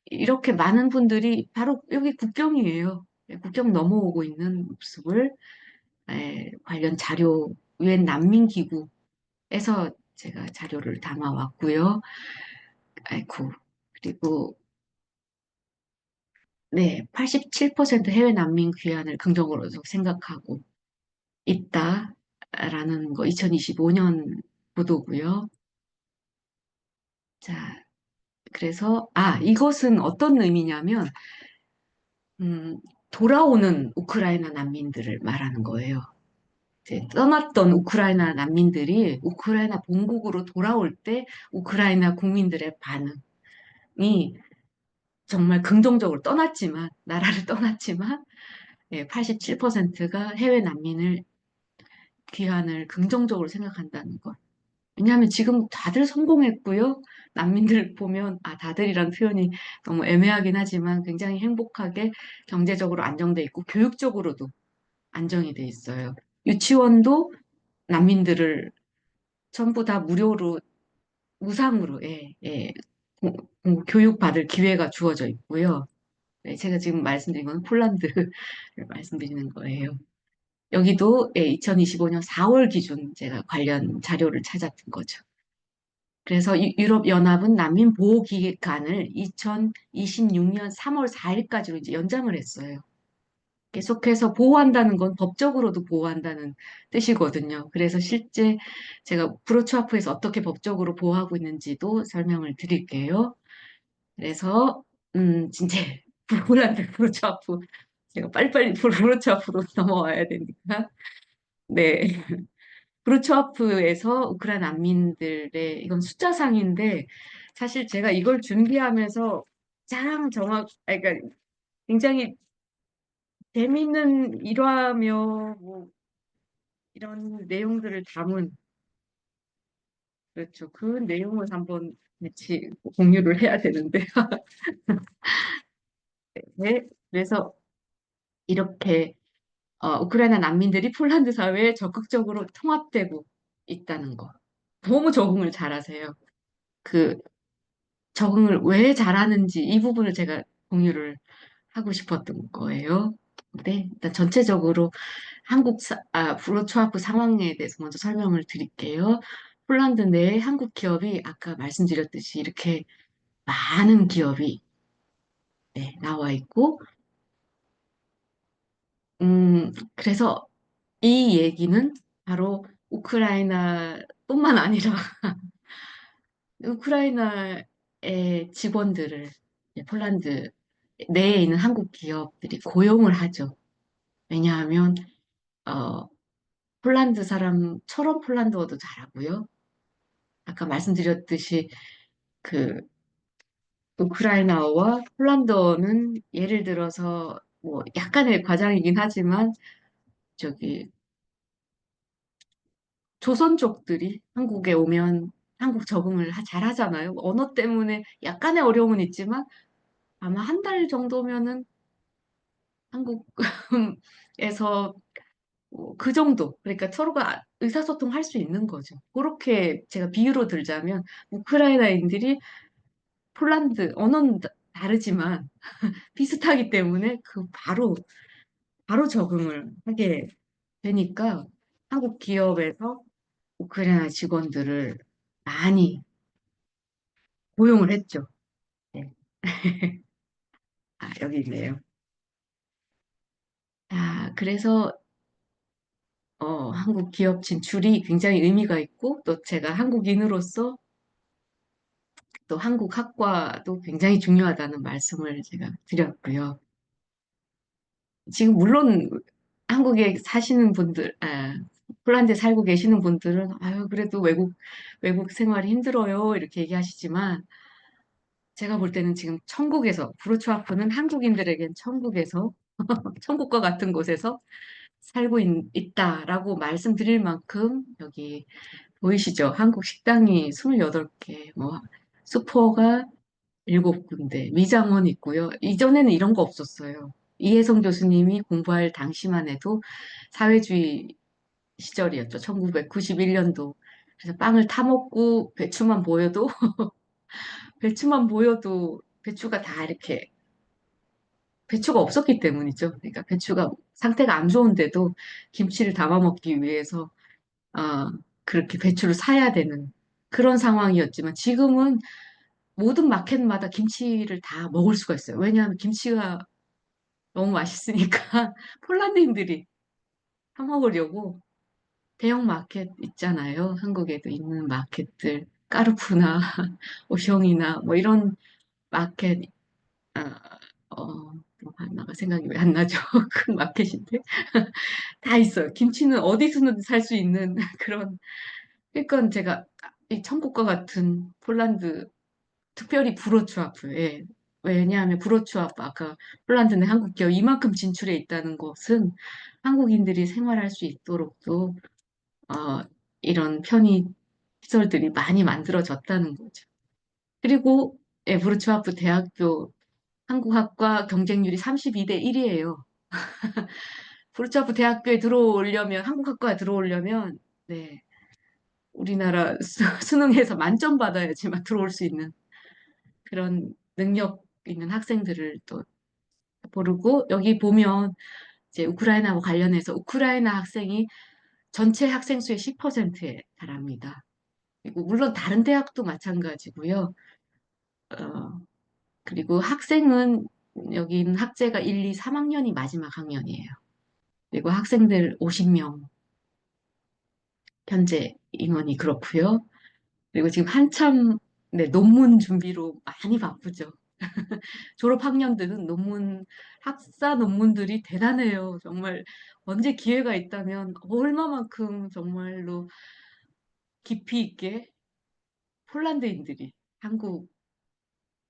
이렇게 많은 분들이 바로 여기 국경이에요. 네, 국경 넘어오고 있는 모습을 관련 자료, 유엔 난민기구에서 제가 자료를 담아왔고요. 아이고, 그리고 네, 87% 해외 난민 귀환을 긍정으로 생각하고 있다라는 거 2025년 보도고요. 자, 그래서 이것은 어떤 의미냐면 음, 돌아오는 우크라이나 난민들을 말하는 거예요. 이제 떠났던 우크라이나 난민들이 우크라이나 본국으로 돌아올 때 우크라이나 국민들의 반응이 정말 긍정적으로 떠났지만, 나라를 떠났지만, 87%가 해외 난민을 귀환을 긍정적으로 생각한다는 것. 왜냐하면 지금 다들 성공했고요. 난민들 보면, 다들이란 표현이 너무 애매하긴 하지만 굉장히 행복하게 경제적으로 안정돼 있고 교육적으로도 안정이 돼 있어요. 유치원도 난민들을 전부 다 무료로, 무상으로, 교육받을 기회가 주어져 있고요. 네, 제가 지금 말씀드린 건 폴란드를 말씀드리는 거예요. 여기도 2025년 4월 기준 제가 관련 자료를 찾았던 거죠. 그래서 유럽연합은 난민 보호 기간을 2026년 3월 4일까지로 이제 연장을 했어요. 계속해서 보호한다는 건 법적으로도 보호한다는 뜻이거든요. 그래서 실제 제가 브로츠와프에서 어떻게 법적으로 보호하고 있는지도 설명을 드릴게요. 그래서 진짜 폴란드 브로츠와프 제가 빨리빨리 브로츠와프로 넘어와야 되니까 네. 브로츠와프에서 우크라이나 난민들의 이건 숫자상인데 사실 제가 이걸 준비하면서 가장 그러니까 굉장히 재밌는 일화며 뭐 이런 내용들을 담은 그렇죠. 그 내용을 한번 같이 공유를 해야 되는데 네. 그래서 이렇게 우크라이나 난민들이 폴란드 사회에 적극적으로 통합되고 있다는 거. 너무 적응을 잘하세요. 그 적응을 왜 잘하는지 이 부분을 제가 공유를 하고 싶었던 거예요. 네, 일단 전체적으로 브로츠와프 상황에 대해서 먼저 설명을 드릴게요. 폴란드 내에 한국 기업이 아까 말씀드렸듯이 이렇게 많은 기업이 나와 있고, 그래서 이 얘기는 바로 우크라이나뿐만 아니라 우크라이나의 직원들을 폴란드 내에 있는 한국 기업들이 고용을 하죠. 왜냐하면 어, 폴란드 사람처럼 폴란드어도 잘하고요. 아까 말씀드렸듯이 그 우크라이나어와 폴란드어는 예를 들어서 뭐 약간의 과장이긴 하지만 저기 조선족들이 한국에 오면 한국 적응을 잘 하잖아요. 언어 때문에 약간의 어려움은 있지만 아마 한 달 정도면은 한국에서 그 정도. 그러니까 서로가 의사소통 할 수 있는 거죠. 그렇게 제가 비유로 들자면 우크라이나인들이 폴란드 언어는 다르지만 비슷하기 때문에 바로 적응을 하게 되니까 한국 기업에서 우크라이나 직원들을 많이 고용을 했죠. 네. 여기 있네요. 그래서 한국 기업 진출이 굉장히 의미가 있고 또 제가 한국인으로서 또 한국 학과도 굉장히 중요하다는 말씀을 제가 드렸고요. 지금 물론 한국에 사시는 분들, 폴란드에 살고 계시는 분들은, 아유, 그래도 외국 생활이 힘들어요. 이렇게 얘기하시지만, 제가 볼 때는 지금 천국에서, 브루츠와프는 한국인들에겐 천국에서, 천국과 같은 곳에서 살고 있다라고 말씀드릴 만큼, 여기 보이시죠? 한국 식당이 28개, 뭐, 슈퍼가 7군데, 미장원 있고요. 이전에는 이런 거 없었어요. 이혜성 교수님이 공부할 당시만 해도 사회주의 시절이었죠. 1991년도. 그래서 빵을 타먹고 배추가 다 이렇게 배추가 없었기 때문이죠. 그러니까 배추가 상태가 안 좋은데도 김치를 담아 먹기 위해서 그렇게 배추를 사야 되는 그런 상황이었지만 지금은 모든 마켓마다 김치를 다 먹을 수가 있어요. 왜냐하면 김치가 너무 맛있으니까 폴란드인들이 사 먹으려고 대형 마켓 있잖아요. 한국에도 있는 마켓들, 까르푸나 오션이나 뭐 이런 마켓, 아, 또 하나가 생각이 왜 안 나죠? 큰 마켓인데 다 있어요. 김치는 어디서든 살 수 있는 그런. 그러니까 제가 이 천국과 같은 폴란드, 특별히 브로츠와프에 왜냐하면 브로츠와프 아까 폴란드는 한국 기업 이만큼 진출해 있다는 것은 한국인들이 생활할 수 있도록 또 어, 이런 편의 시설들이 많이 만들어졌다는 거죠. 그리고 브루츠와프 대학교 한국학과 경쟁률이 32대 1이에요. 브루츠와프 대학교에 들어오려면 한국학과에 들어오려면 네, 우리나라 수능에서 만점 받아야지만 들어올 수 있는 그런 능력 있는 학생들을 또 고르고 여기 보면 이제 우크라이나와 관련해서 우크라이나 학생이 전체 학생 수의 10%에 달합니다. 그리고 물론 다른 대학도 마찬가지고요. 어, 그리고 학생은 여기는 학제가 1, 2, 3학년이 마지막 학년이에요. 그리고 학생들 50명 현재 인원이 그렇고요. 그리고 지금 한참 네, 논문 준비로 많이 바쁘죠. 졸업 학년들은 학사 논문들이 대단해요. 정말 언제 기회가 있다면 얼마만큼 정말로 깊이 있게 폴란드인들이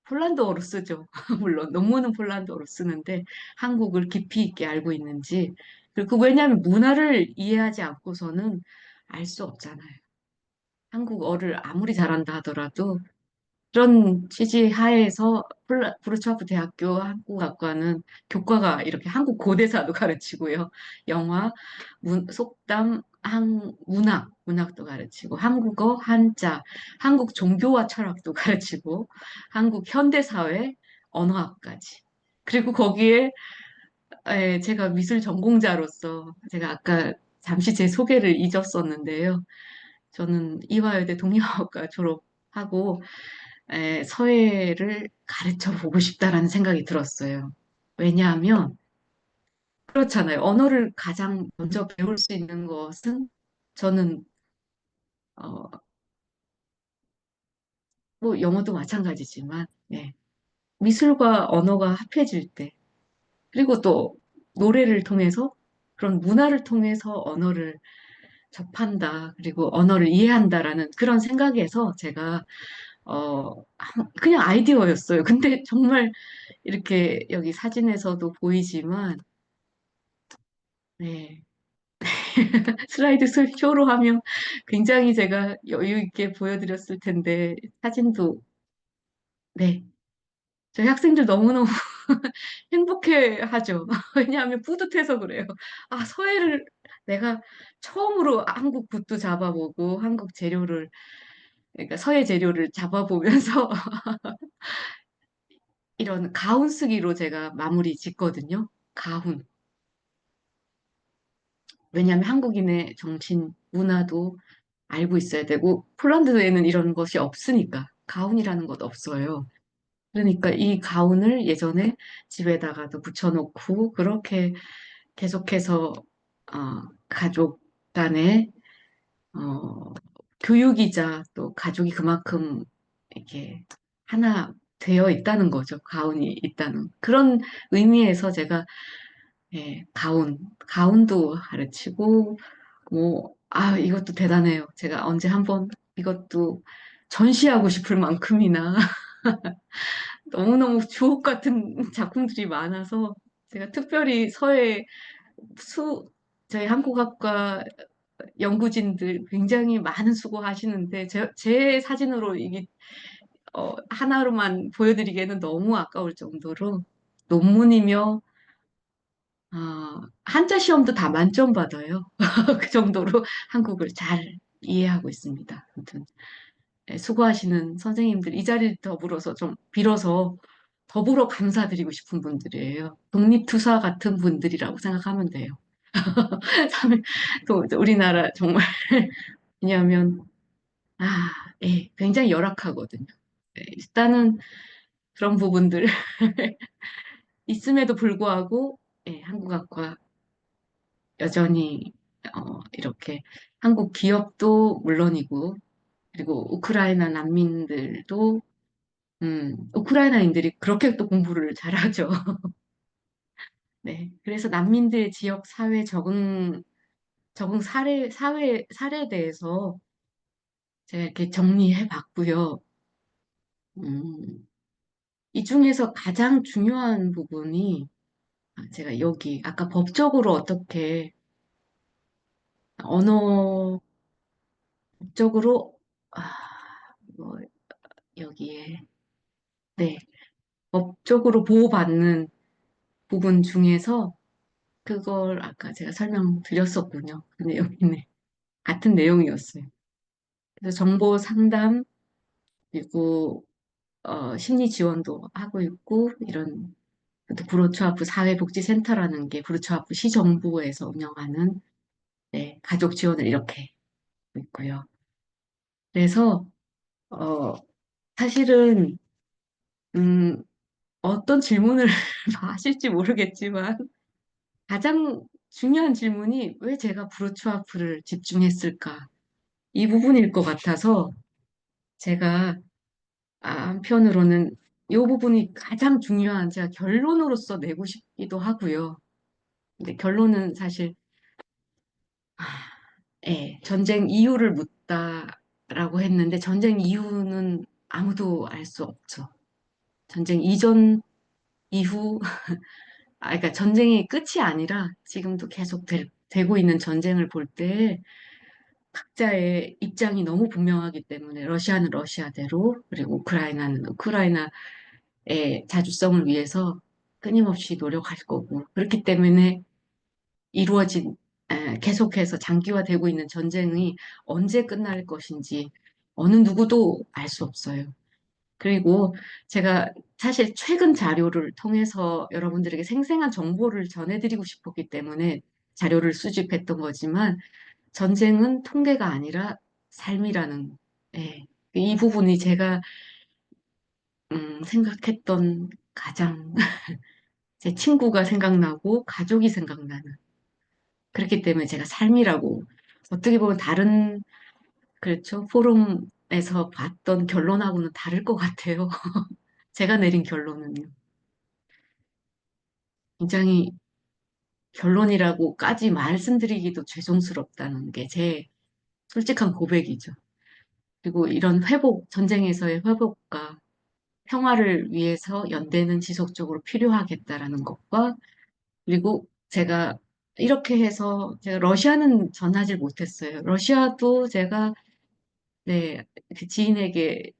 폴란드어로 쓰죠. 물론 논문은 폴란드어로 쓰는데 한국을 깊이 있게 알고 있는지 그리고 왜냐하면 문화를 이해하지 않고서는 알 수 없잖아요. 한국어를 아무리 잘한다 하더라도 그런 취지 하에서 브루츠와프 대학교 한국학과는 교과가 이렇게 한국 고대사도 가르치고요. 영화, 속담, 문학도 가르치고, 한국어, 한자, 한국 종교와 철학도 가르치고, 한국 현대사회, 언어학까지. 그리고 거기에 제가 미술 전공자로서 제가 아까 잠시 제 소개를 잊었었는데요. 저는 이화여대 동양학과 졸업하고 서예를 가르쳐 보고 싶다라는 생각이 들었어요. 왜냐하면 그렇잖아요. 언어를 가장 먼저 배울 수 있는 것은 저는 어, 뭐 영어도 마찬가지지만 미술과 언어가 합해질 때 그리고 또 노래를 통해서 그런 문화를 통해서 언어를 접한다. 그리고 언어를 이해한다라는 그런 생각에서 제가 그냥 아이디어였어요. 근데 정말 이렇게 여기 사진에서도 보이지만, 네. 슬라이드 쇼로 하면 굉장히 제가 여유 있게 보여드렸을 텐데, 사진도, 네. 저희 학생들 너무너무 행복해 하죠. 왜냐하면 뿌듯해서 그래요. 아, 서예를 내가 처음으로 한국 붓도 잡아보고, 그러니까 서예 재료를 잡아보면서 이런 가훈 쓰기로 제가 마무리 짓거든요. 가훈. 왜냐하면 한국인의 정신, 문화도 알고 있어야 되고, 폴란드에는 이런 것이 없으니까, 가훈이라는 것 없어요. 그러니까 이 가훈을 예전에 집에다가도 붙여놓고, 그렇게 계속해서, 가족 간의, 어, 교육이자 또 가족이 그만큼 이렇게 하나 되어 있다는 거죠. 가훈이 있다는. 그런 의미에서 제가 예, 가운도 가르치고, 뭐, 아, 이것도 대단해요. 제가 언제 한번 이것도 전시하고 싶을 만큼이나 너무너무 주옥 같은 작품들이 많아서 제가 특별히 수, 저희 한국학과 연구진들 굉장히 많은 수고하시는데 제 사진으로 이게 하나로만 보여드리기에는 너무 아까울 정도로 논문이며 한자 시험도 다 만점 받아요. 그 정도로 한국을 잘 이해하고 있습니다. 아무튼 네, 수고하시는 선생님들 이 자리를 더불어서 좀 빌어서 더불어 감사드리고 싶은 분들이에요. 독립투사 같은 분들이라고 생각하면 돼요. 또 우리나라 정말 왜냐하면 아, 예, 굉장히 열악하거든요. 예, 일단은 그런 부분들 있음에도 불구하고 예, 한국학과 여전히 이렇게 한국 기업도 물론이고 그리고 우크라이나 난민들도 우크라이나인들이 그렇게 또 공부를 잘하죠. 네, 그래서 난민들 지역 사회 적응 사회에 대해서 제가 이렇게 정리해 봤고요. 음, 이 중에서 가장 중요한 부분이 제가 여기 아까 법적으로 어떻게 언어 법적으로 아, 뭐 여기에 네 법적으로 보호받는 부분 중에서 그걸 아까 제가 설명드렸었군요. 근데 여기는 같은 내용이었어요. 그래서 정보 상담 그리고 심리 지원도 하고 있고 이런 또 브로처아프 사회복지센터라는 게 브로처아프 시정부에서 운영하는 네, 가족 지원을 이렇게 하고 있고요. 그래서 어, 사실은 음, 어떤 질문을 하실지 모르겠지만 가장 중요한 질문이 왜 제가 브로처아프를 집중했을까? 이 부분일 것 같아서 제가 한편으로는 이 부분이 가장 중요한 제가 결론으로서 내고 싶기도 하고요. 근데 결론은 사실 아, 예, 전쟁 이유를 묻다라고 했는데 전쟁 이유는 아무도 알 수 없죠. 전쟁 이전, 이후, 그러니까 전쟁이 끝이 아니라 지금도 계속 되고 있는 전쟁을 볼 때 각자의 입장이 너무 분명하기 때문에 러시아는 러시아대로 그리고 우크라이나는 우크라이나의 자주성을 위해서 끊임없이 노력할 거고 그렇기 때문에 이루어진 계속해서 장기화되고 있는 전쟁이 언제 끝날 것인지 어느 누구도 알 수 없어요. 그리고 제가 사실 최근 자료를 통해서 여러분들에게 생생한 정보를 전해드리고 싶었기 때문에 자료를 수집했던 거지만 전쟁은 통계가 아니라 삶이라는 예, 이 부분이 제가 생각했던 가장 제 친구가 생각나고 가족이 생각나는 그렇기 때문에 제가 삶이라고 어떻게 보면 다른 그렇죠 포럼에서 봤던 결론하고는 다를 것 같아요. 제가 내린 결론은요. 굉장히 결론이라고까지 말씀드리기도 죄송스럽다는 게 제 솔직한 고백이죠. 그리고 이런 전쟁에서의 회복과 평화를 위해서 연대는 지속적으로 필요하겠다라는 것과 그리고 제가 이렇게 해서 제가 러시아는 전하지 못했어요. 러시아도 제가 네, 그 지인에게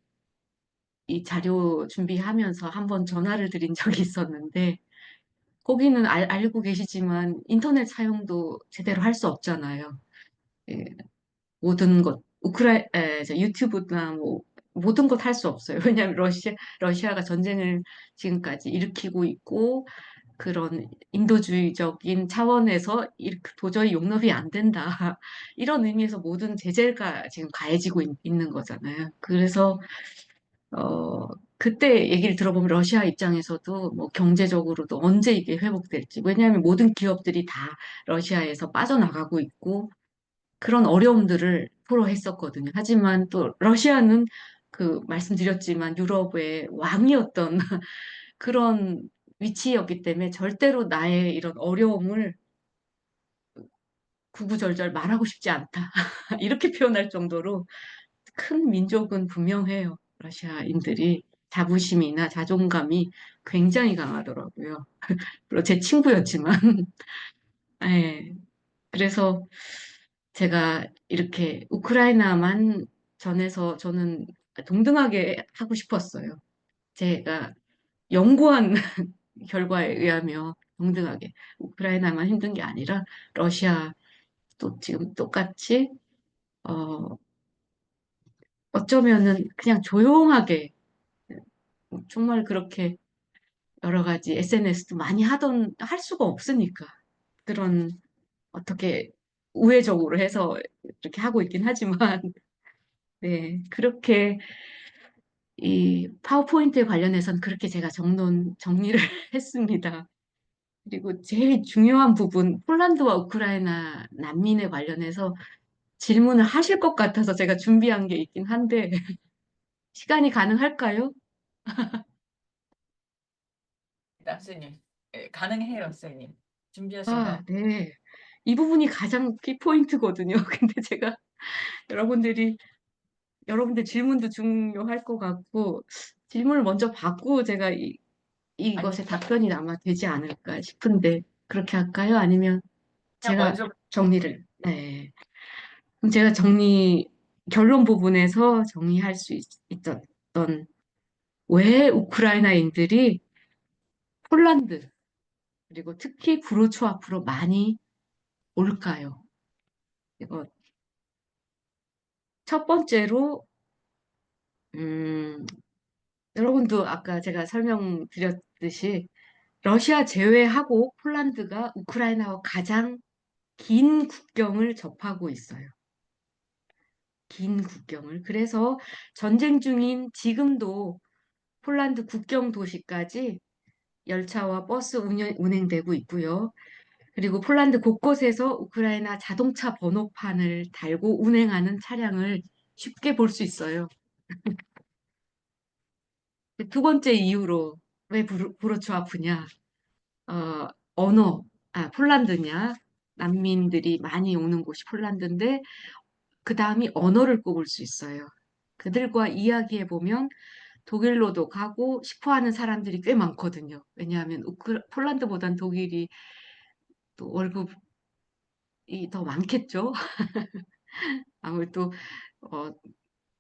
이 자료 준비하면서 한번 전화를 드린 적이 있었는데 거기는 알고 계시지만 인터넷 사용도 제대로 할 수 없잖아요. 예, 모든 것, 유튜브나 뭐, 모든 것 할 수 없어요. 왜냐하면 러시아가 전쟁을 지금까지 일으키고 있고, 그런 인도주의적인 차원에서 도저히 용납이 안 된다. 이런 의미에서 모든 제재가 지금 가해지고 있는 거잖아요. 그래서, 어, 그때 얘기를 들어보면 러시아 입장에서도 뭐 경제적으로도 언제 이게 회복될지. 왜냐하면 모든 기업들이 다 러시아에서 빠져나가고 있고, 그런 어려움들을 토로했었거든요. 하지만 또 러시아는 말씀드렸지만 유럽의 왕이었던 그런 위치였기 때문에 절대로 나의 이런 어려움을 구구절절 말하고 싶지 않다. 이렇게 표현할 정도로 큰 민족은 분명해요. 러시아인들이 자부심이나 자존감이 굉장히 강하더라고요. 물론 제 친구였지만, 예. 그래서 제가 이렇게 우크라이나만 전해서 저는 동등하게 하고 싶었어요. 제가 연구한 결과에 의하면 동등하게 우크라이나만 힘든 게 아니라 러시아 또 지금 똑같이 어 어쩌면은 그냥 조용하게 정말 그렇게 여러 가지 SNS도 많이 하던 할 수가 없으니까 그런 어떻게 우회적으로 해서 이렇게 하고 있긴 하지만 네 그렇게 이 파워포인트에 관련해서는 그렇게 제가 정리를 했습니다. 그리고 제일 중요한 부분 폴란드와 우크라이나 난민에 관련해서 질문을 하실 것 같아서 제가 준비한 게 있긴 한데 시간이 가능할까요? 선생님. 예, 가능해요, 선생님. 아, 준비하신가요? 네. 이 부분이 가장 키포인트거든요. 근데 제가 여러분들이, 여러분들 질문도 중요할 것 같고, 질문을 먼저 받고 제가 아니, 이것에 답변이 아마 되지 않을까 싶은데, 그렇게 할까요? 아니면 그냥 제가 먼저 정리를, 네. 그럼 제가 결론 부분에서 정리할 수 있었던, 왜 우크라이나인들이 폴란드, 그리고 특히 브로초 앞으로 많이 올까요? 이거 첫 번째로, 음, 여러분도 아까 제가 설명드렸듯이 러시아 제외하고 폴란드가 우크라이나와 가장 긴 국경을 접하고 있어요. 긴 국경을. 그래서 전쟁 중인 지금도 폴란드 국경 도시까지 열차와 버스 운행되고 있고요. 그리고 폴란드 곳곳에서 우크라이나 자동차 번호판을 달고 운행하는 차량을 쉽게 볼 수 있어요. 두 번째 이유로 왜 브로츠와프냐? 어, 언어, 폴란드냐? 난민들이 많이 오는 곳이 폴란드인데 그 다음이 언어를 꼽을 수 있어요. 그들과 이야기해 보면 독일로도 가고 싶어 하는 사람들이 꽤 많거든요. 왜냐하면 폴란드보단 독일이 또 월급이 더 많겠죠. 아무래도 어,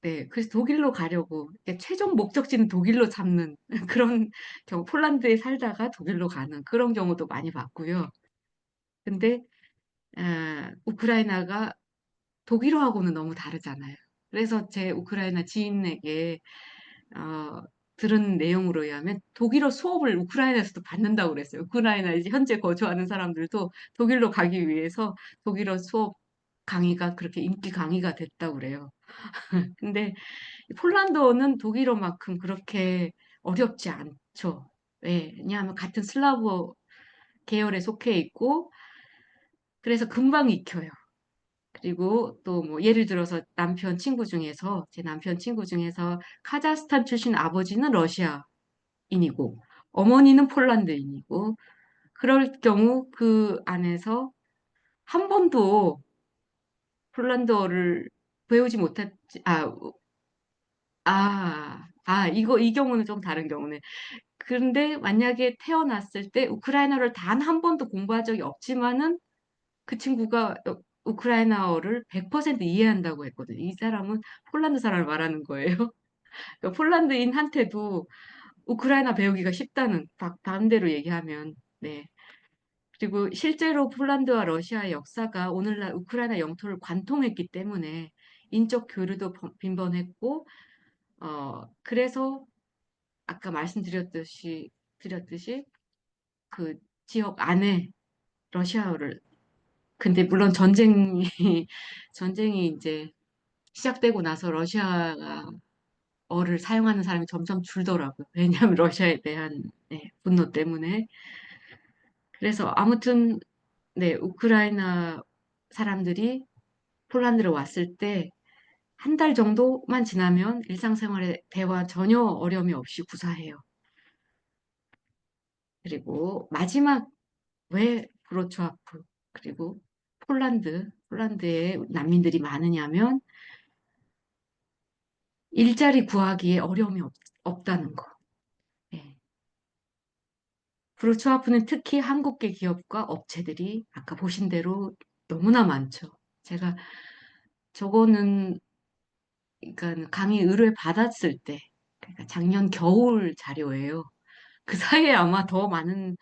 네, 그래서 독일로 가려고 이렇게 최종 목적지는 독일로 잡는 그런 경우, 폴란드에 살다가 독일로 가는 그런 경우도 많이 봤고요. 근데 우크라이나가 독일어하고는 너무 다르잖아요. 그래서 제 우크라이나 지인에게 어, 들은 내용으로 의하면 독일어 수업을 우크라이나에서도 받는다고 그랬어요. 우크라이나에 이제 현재 거주하는 사람들도 독일로 가기 위해서 독일어 수업 강의가 그렇게 인기 강의가 됐다고 그래요. 근데 폴란드어는 독일어만큼 그렇게 어렵지 않죠. 네, 왜냐하면 같은 슬라브 계열에 속해 있고 그래서 금방 익혀요. 그리고 또 뭐 예를 들어서 제 남편 친구 중에서 카자흐스탄 출신 아버지는 러시아인이고 어머니는 폴란드인이고 그럴 경우 그 안에서 한 번도 폴란드어를 배우지 못했지 이 경우는 좀 다른 경우네. 그런데 만약에 태어났을 때 우크라이나를 단 한 번도 공부한 적이 없지만은 그 친구가 우크라이나어를 100% 이해한다고 했거든요. 이 사람은 폴란드 사람을 말하는 거예요. 그러니까 폴란드인한테도 우크라이나 배우기가 쉽다는 반대로 얘기하면 네. 그리고 실제로 폴란드와 러시아의 역사가 오늘날 우크라이나 영토를 관통했기 때문에 인적 교류도 빈번했고 그래서 아까 드렸듯이 그 지역 안에 러시아어를 근데 물론 전쟁이 이제 시작되고 나서 러시아가 어를 사용하는 사람이 점점 줄더라고요. 왜냐하면 러시아에 대한 네, 분노 때문에. 그래서 아무튼 네, 우크라이나 사람들이 폴란드로 왔을 때 한 달 정도만 지나면 일상생활에 대화 전혀 어려움이 없이 구사해요. 그리고 마지막 왜 브로츠와프 그리고 폴란드에 난민들이 많으냐면 일자리 구하기에 어려움이 없다는 거. 예. 브로츠와프는 특히 한국계 기업과 업체들이 아까 보신 대로 너무나 많죠. 제가 저거는 그러니까 강의 의뢰 받았을 때 그러니까 작년 겨울 자료예요. 그 사이에 아마 더 많은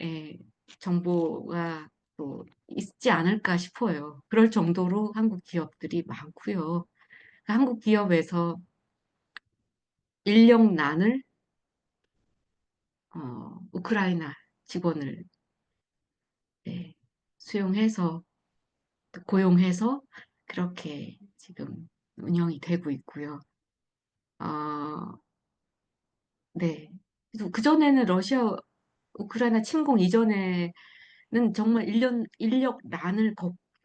예, 정보가 또 있지 않을까 싶어요. 그럴 정도로 한국 기업들이 많고요. 한국 기업에서 인력난을 우크라이나 직원을 예, 수용해서 고용해서 그렇게 지금 운영이 되고 있고요. 어, 네. 그전에는 러시아 우크라이나 침공 이전에는 정말 인력난을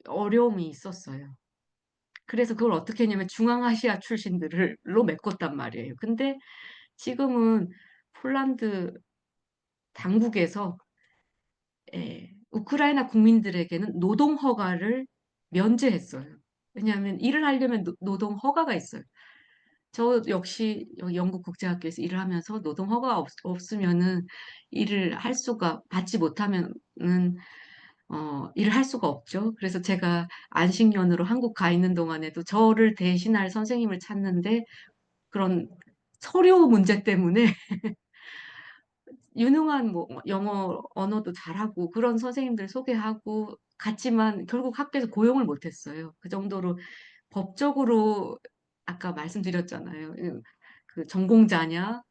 어려움이 있었어요. 그래서 그걸 어떻게 했냐면 중앙아시아 출신들로 메꿨단 말이에요. 근데 지금은 폴란드 당국에서 우크라이나 국민들에게는 노동 허가를 면제했어요. 왜냐하면 일을 하려면 노동 허가가 있어요. 저 역시 여기 영국 국제학교에서 일을 하면서 노동 허가가 없으면은 일을 할 수가 받지 못하면은 일을 할 수가 없죠. 그래서 제가 안식년으로 한국 가 있는 동안에도 저를 대신할 선생님을 찾는데 그런 서류 문제 때문에 유능한 뭐 영어 언어도 잘하고 그런 선생님들 소개하고 갔지만 결국 학교에서 고용을 못했어요. 그 정도로 법적으로 아까 말씀드렸잖아요. 그 전공자냐,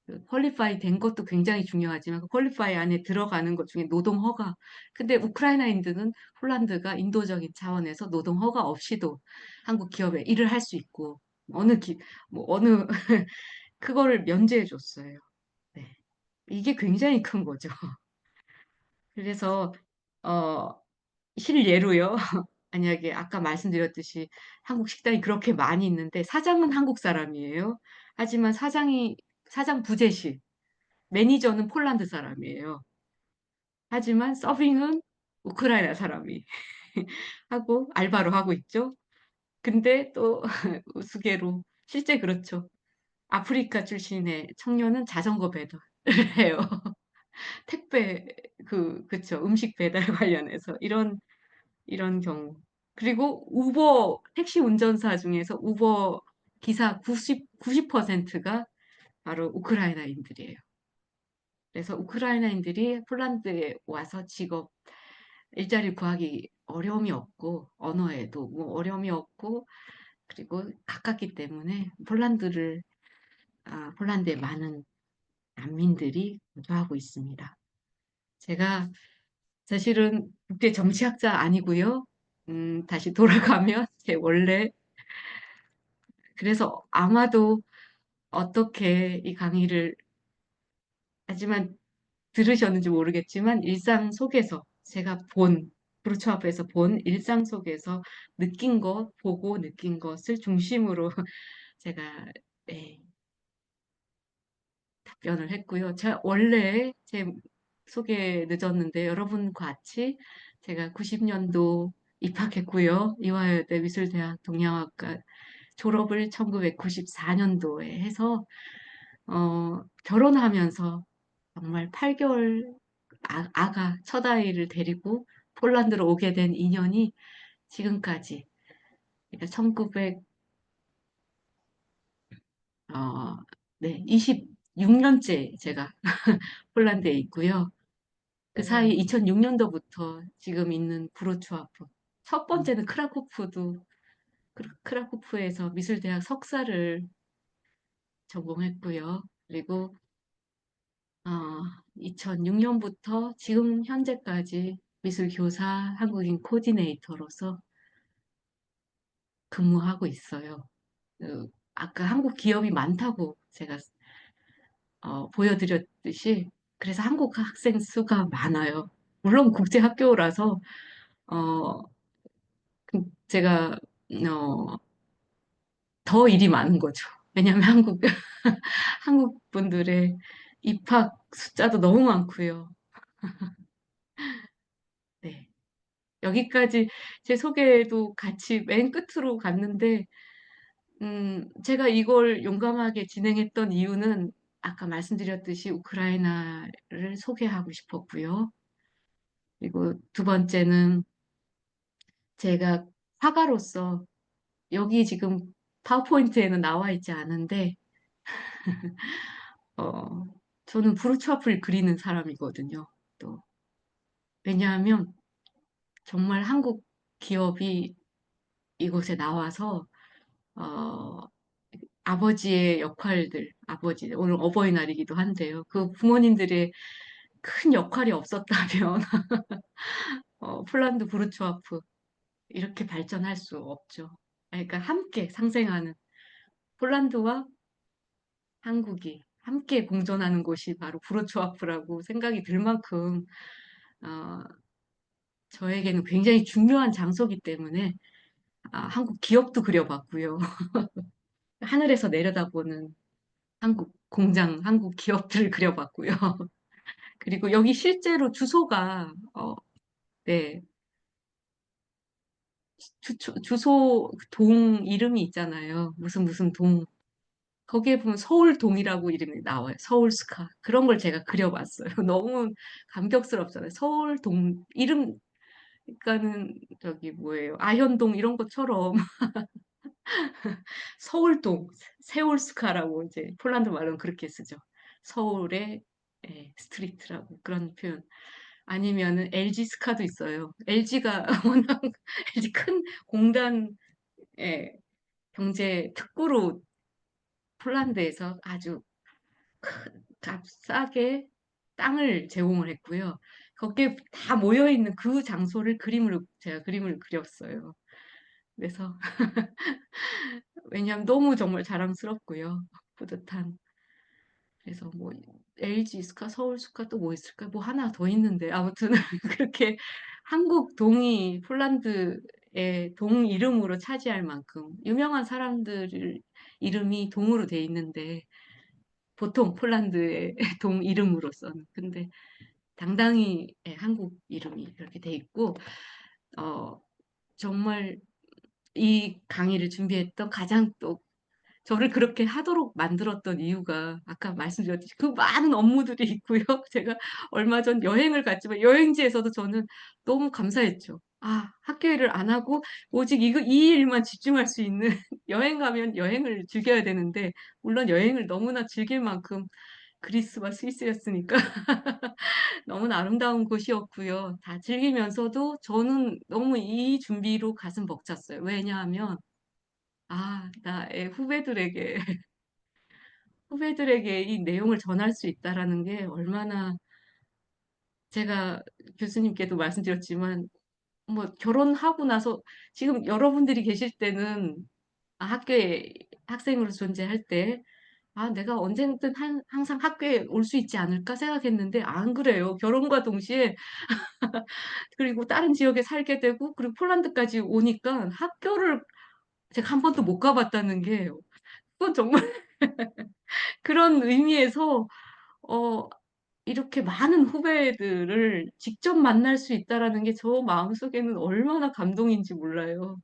그 퀄리파이 된 것도 굉장히 중요하지만 그 퀄리파이 안에 들어가는 것 중에 노동 허가. 근데 우크라이나인들은 폴란드가 인도적인 차원에서 노동 허가 없이도 한국 기업에 일을 할 수 있고 어느 뭐 어느 그거를 면제해 줬어요. 네. 이게 굉장히 큰 거죠. 그래서 어 실예로요. 만약에 아까 말씀드렸듯이 한국 식당이 그렇게 많이 있는데 사장은 한국 사람이에요. 하지만 사장 부재시 매니저는 폴란드 사람이에요. 하지만 서빙은 우크라이나 사람이 하고 알바로 하고 있죠. 근데 또 우스개로 실제 그렇죠. 아프리카 출신의 청년은 자전거 배달을 해요. 택배 그쵸. 음식 배달 관련해서 이런 경우. 그리고 우버 택시 운전사 중에서 우버 기사 90%가 바로 우크라이나인들이에요. 그래서 우크라이나인들이 폴란드에 와서 일자리 구하기 어려움이 없고 언어에도 뭐 어려움이 없고 그리고 가깝기 때문에 폴란드에 많은 난민들이 거주하고 있습니다. 제가 사실은 국제 정치학자 아니고요. 다시 돌아가면 제 원래 그래서 아마도 어떻게 이 강의를 하지만 들으셨는지 모르겠지만 일상 속에서 제가 브루처 앞에서 본 일상 속에서 보고 느낀 것을 중심으로 제가 네, 답변을 했고요. 제가 원래 제 소개 늦었는데 여러분과 같이 제가 90년도 입학했고요. 이화여대 미술대학 동양학과 졸업을 1994년도에 해서 결혼하면서 정말 8개월 아가 첫 아이를 데리고 폴란드로 오게 된 인연이 지금까지 그러니까 1900 네, 26년째 제가 폴란드에 있고요. 그 사이 오, 2006년도부터 지금 있는 브로츠와프. 첫 음, 번째는 크라쿠프에서 미술대학 석사를 전공했고요. 그리고 2006년부터 지금 현재까지 미술교사 한국인 코디네이터로서 근무하고 있어요. 아까 한국 기업이 많다고 제가 보여드렸듯이 그래서 한국 학생 수가 많아요. 물론 국제 학교라서 어, 제가 어, 더 일이 많은 거죠. 왜냐하면 한국 분들의 입학 숫자도 너무 많고요. 네. 여기까지 제 소개도 같이 맨 끝으로 갔는데, 제가 이걸 용감하게 진행했던 이유는 아까 말씀드렸듯이 우크라이나를 소개하고 싶었고요. 그리고 두 번째는 제가 화가로서 여기 지금 파워포인트에는 나와 있지 않은데, 어, 저는 브루츠와프를 그리는 사람이거든요. 또, 왜냐하면 정말 한국 기업이 이곳에 나와서, 어, 아버지의 역할들, 아버지, 오늘 어버이날이기도 한데요. 그 부모님들의 큰 역할이 없었다면, 폴란드 브루츠와프, 이렇게 발전할 수 없죠. 그러니까 함께 상생하는 폴란드와 한국이 함께 공존하는 곳이 바로 브루츠와프라고 생각이 들 만큼, 어, 저에게는 굉장히 중요한 장소이기 때문에, 한국 기업도 그려봤고요. 하늘에서 내려다보는 한국 공장, 한국 기업들을 그려봤고요. 그리고 여기 실제로 주소가, 네, 주소 동 이름이 있잖아요. 무슨 무슨 동. 거기에 보면 서울동이라고 이름이 나와요. 서울스카. 그런 걸 제가 그려봤어요. 너무 감격스럽잖아요. 서울동, 이름, 그러니까는 저기 뭐예요. 아현동 이런 것처럼 서울동, 세울스카라고 이제 폴란드 말로는 그렇게 쓰죠. 서울의 스트리트라고 그런 표현. 아니면은 LG 스카도 있어요. LG가 워낙 LG 큰 공단의 경제 특구로 폴란드에서 아주 값싸게 땅을 제공을 했고요. 거기에 다 모여 있는 그 장소를 제가 그림을 그렸어요. 그래서 왜냐하면 너무 정말 자랑스럽고요. 뿌듯한. 그래서 뭐 LG 스카, 서울 스카 또 뭐 있을까? 뭐 하나 더 있는데 아무튼 그렇게 한국 동이 폴란드의 동 이름으로 차지할 만큼 유명한 사람들 이름이 동으로 돼 있는데 보통 폴란드의 동 이름으로서는 근데 당당히 한국 이름이 그렇게 돼 있고 어 정말 이 강의를 준비했던 가장 또 저를 그렇게 하도록 만들었던 이유가 아까 말씀드렸듯이 그 많은 업무들이 있고요. 제가 얼마 전 여행을 갔지만 여행지에서도 저는 너무 감사했죠. 학교 일을 안 하고 오직 이 일만 집중할 수 있는 여행 가면 여행을 즐겨야 되는데 물론 여행을 너무나 즐길 만큼 그리스와 스위스였으니까 너무나 아름다운 곳이었고요. 다 즐기면서도 저는 너무 이 준비로 가슴 벅찼어요. 왜냐하면 나의 후배들에게 이 내용을 전할 수 있다라는 게 얼마나 제가 교수님께도 말씀드렸지만 뭐 결혼하고 나서 지금 여러분들이 계실 때는 학교에 학생으로 존재할 때 내가 언제든 항상 학교에 올 수 있지 않을까 생각했는데 안 그래요. 결혼과 동시에 그리고 다른 지역에 살게 되고 그리고 폴란드까지 오니까 학교를 제가 한 번도 못 가봤다는 게 그건 정말 그런 의미에서 어, 이렇게 많은 후배들을 직접 만날 수 있다라는 게 저 마음속에는 얼마나 감동인지 몰라요.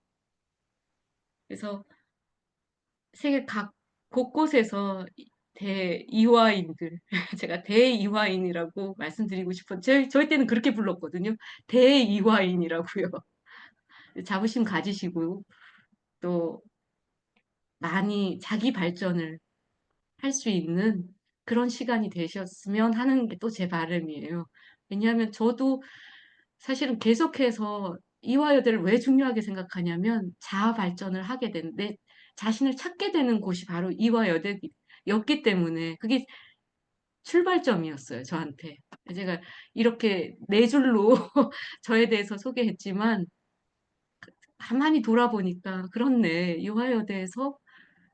그래서 세계 각 곳곳에서 대이화인들, 제가 대이화인이라고 말씀드리고 저희 때는 그렇게 불렀거든요. 대이화인이라고요. 자부심 가지시고 또 많이 자기 발전을 할 수 있는 그런 시간이 되셨으면 하는 게 또 제 바람이에요. 왜냐하면 저도 사실은 계속해서 이화여대를 왜 중요하게 생각하냐면 자아 발전을 하게 되는 내 자신을 찾게 되는 곳이 바로 이화여대였기 때문에 그게 출발점이었어요, 저한테. 제가 이렇게 네 줄로 저에 대해서 소개했지만 가만히 돌아보니까 그렇네. 이화여대에서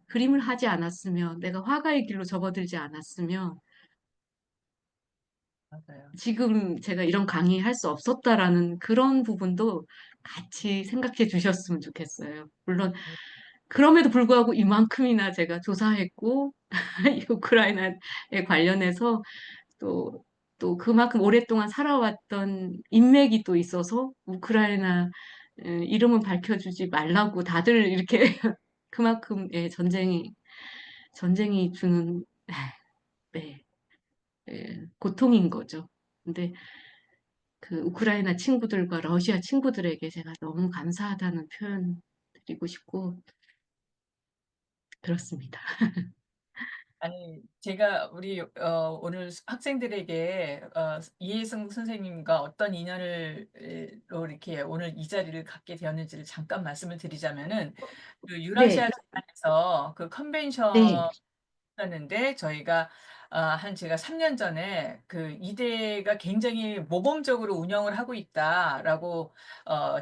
그림을 하지 않았으면 내가 화가의 길로 접어들지 않았으면 맞아요. 지금 제가 이런 강의 할 수 없었다라는 그런 부분도 같이 생각해 주셨으면 좋겠어요. 물론, 그럼에도 불구하고 이만큼이나 제가 조사했고, 이 우크라이나에 관련해서 또 그만큼 오랫동안 살아왔던 인맥이 또 있어서 우크라이나 이름은 밝혀주지 말라고 다들 이렇게 그만큼 예, 전쟁이 주는 네, 예, 고통인 거죠. 근데 그 우크라이나 친구들과 러시아 친구들에게 제가 너무 감사하다는 표현 드리고 싶고 그렇습니다. 아니, 제가 우리 오늘 학생들에게 이해승 선생님과 어떤 인연으로 이렇게 오늘 이 자리를 갖게 되었는지를 잠깐 말씀을 드리자면은 그 네, 유라시아 재단에서 그 네, 컨벤션 했는데 저희가 한 제가 3년 전에 그 이대가 굉장히 모범적으로 운영을 하고 있다라고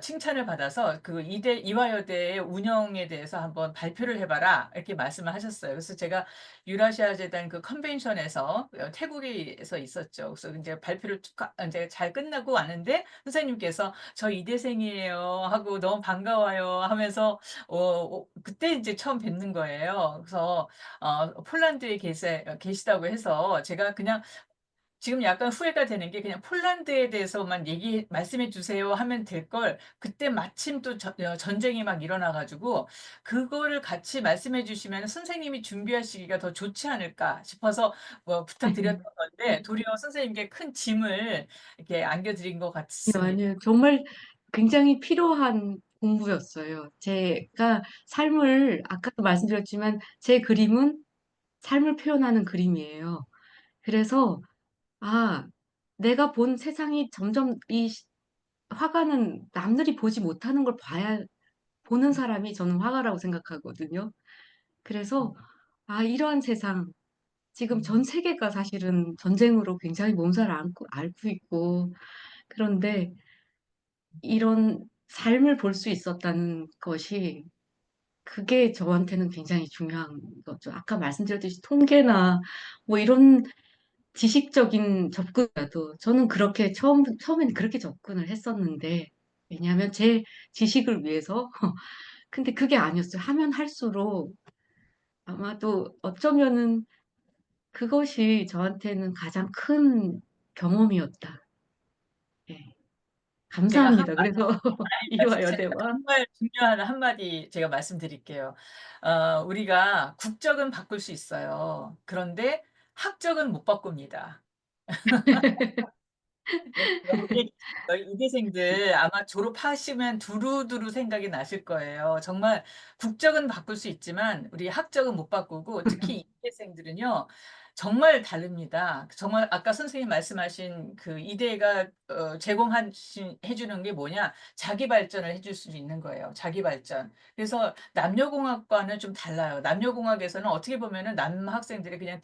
칭찬을 받아서 그 이대 이화여대의 운영에 대해서 한번 발표를 해봐라 이렇게 말씀을 하셨어요. 그래서 제가 유라시아 재단 그 컨벤션에서 태국에서 있었죠. 그래서 이제 발표를 이제 잘 끝나고 왔는데 선생님께서 저 이대생이에요 하고 너무 반가워요 하면서 그때 이제 처음 뵙는 거예요. 그래서 폴란드에 계시다고 해서 제가 그냥 지금 약간 후회가 되는 게 그냥 폴란드에 대해서만 말씀해 주세요 하면 될 걸 그때 마침 또 전쟁이 막 일어나가지고 그거를 같이 말씀해 주시면 선생님이 준비하시기가 더 좋지 않을까 싶어서 뭐 부탁드렸던 건데 도리어 선생님께 큰 짐을 이렇게 안겨드린 것 같습니다. 아니요. 정말 굉장히 필요한 공부였어요. 제가 삶을, 아까도 말씀드렸지만, 제 그림은 삶을 표현하는 그림이에요. 그래서, 아, 내가 본 세상이 점점 화가는 남들이 보지 못하는 걸 봐야, 보는 사람이 저는 화가라고 생각하거든요. 그래서, 아, 이러한 세상, 지금 전 음. 세계가 사실은 전쟁으로 굉장히 몸살을 앓고 있고, 그런데 이런 삶을 볼 수 있었다는 것이 그게 저한테는 굉장히 중요한 거죠. 아까 말씀드렸듯이 통계나 뭐 이런 지식적인 접근이라도 저는 그렇게 처음에는 그렇게 접근을 했었는데 왜냐하면 제 지식을 위해서 근데 그게 아니었어요. 하면 할수록 아마도 어쩌면은 그것이 저한테는 가장 큰 경험이었다. 예. 제가 감사합니다. 그래서 제가 이화여대와 정말 중요한 한마디 제가 말씀드릴게요. 우리가 국적은 바꿀 수 있어요. 그런데 학적은 못 바꿉니다. 우리 저희 이대생들 아마 졸업하시면 두루두루 생각이 나실 거예요. 정말 국적은 바꿀 수 있지만 우리 학적은 못 바꾸고 특히 이대생들은요. 정말 다릅니다. 정말 아까 선생님 말씀하신 그 이대가 해주는 게 뭐냐? 자기 발전을 해줄 수 있는 거예요. 자기 발전. 그래서 남녀공학과는 좀 달라요. 남녀공학에서는 어떻게 보면은 남학생들이 그냥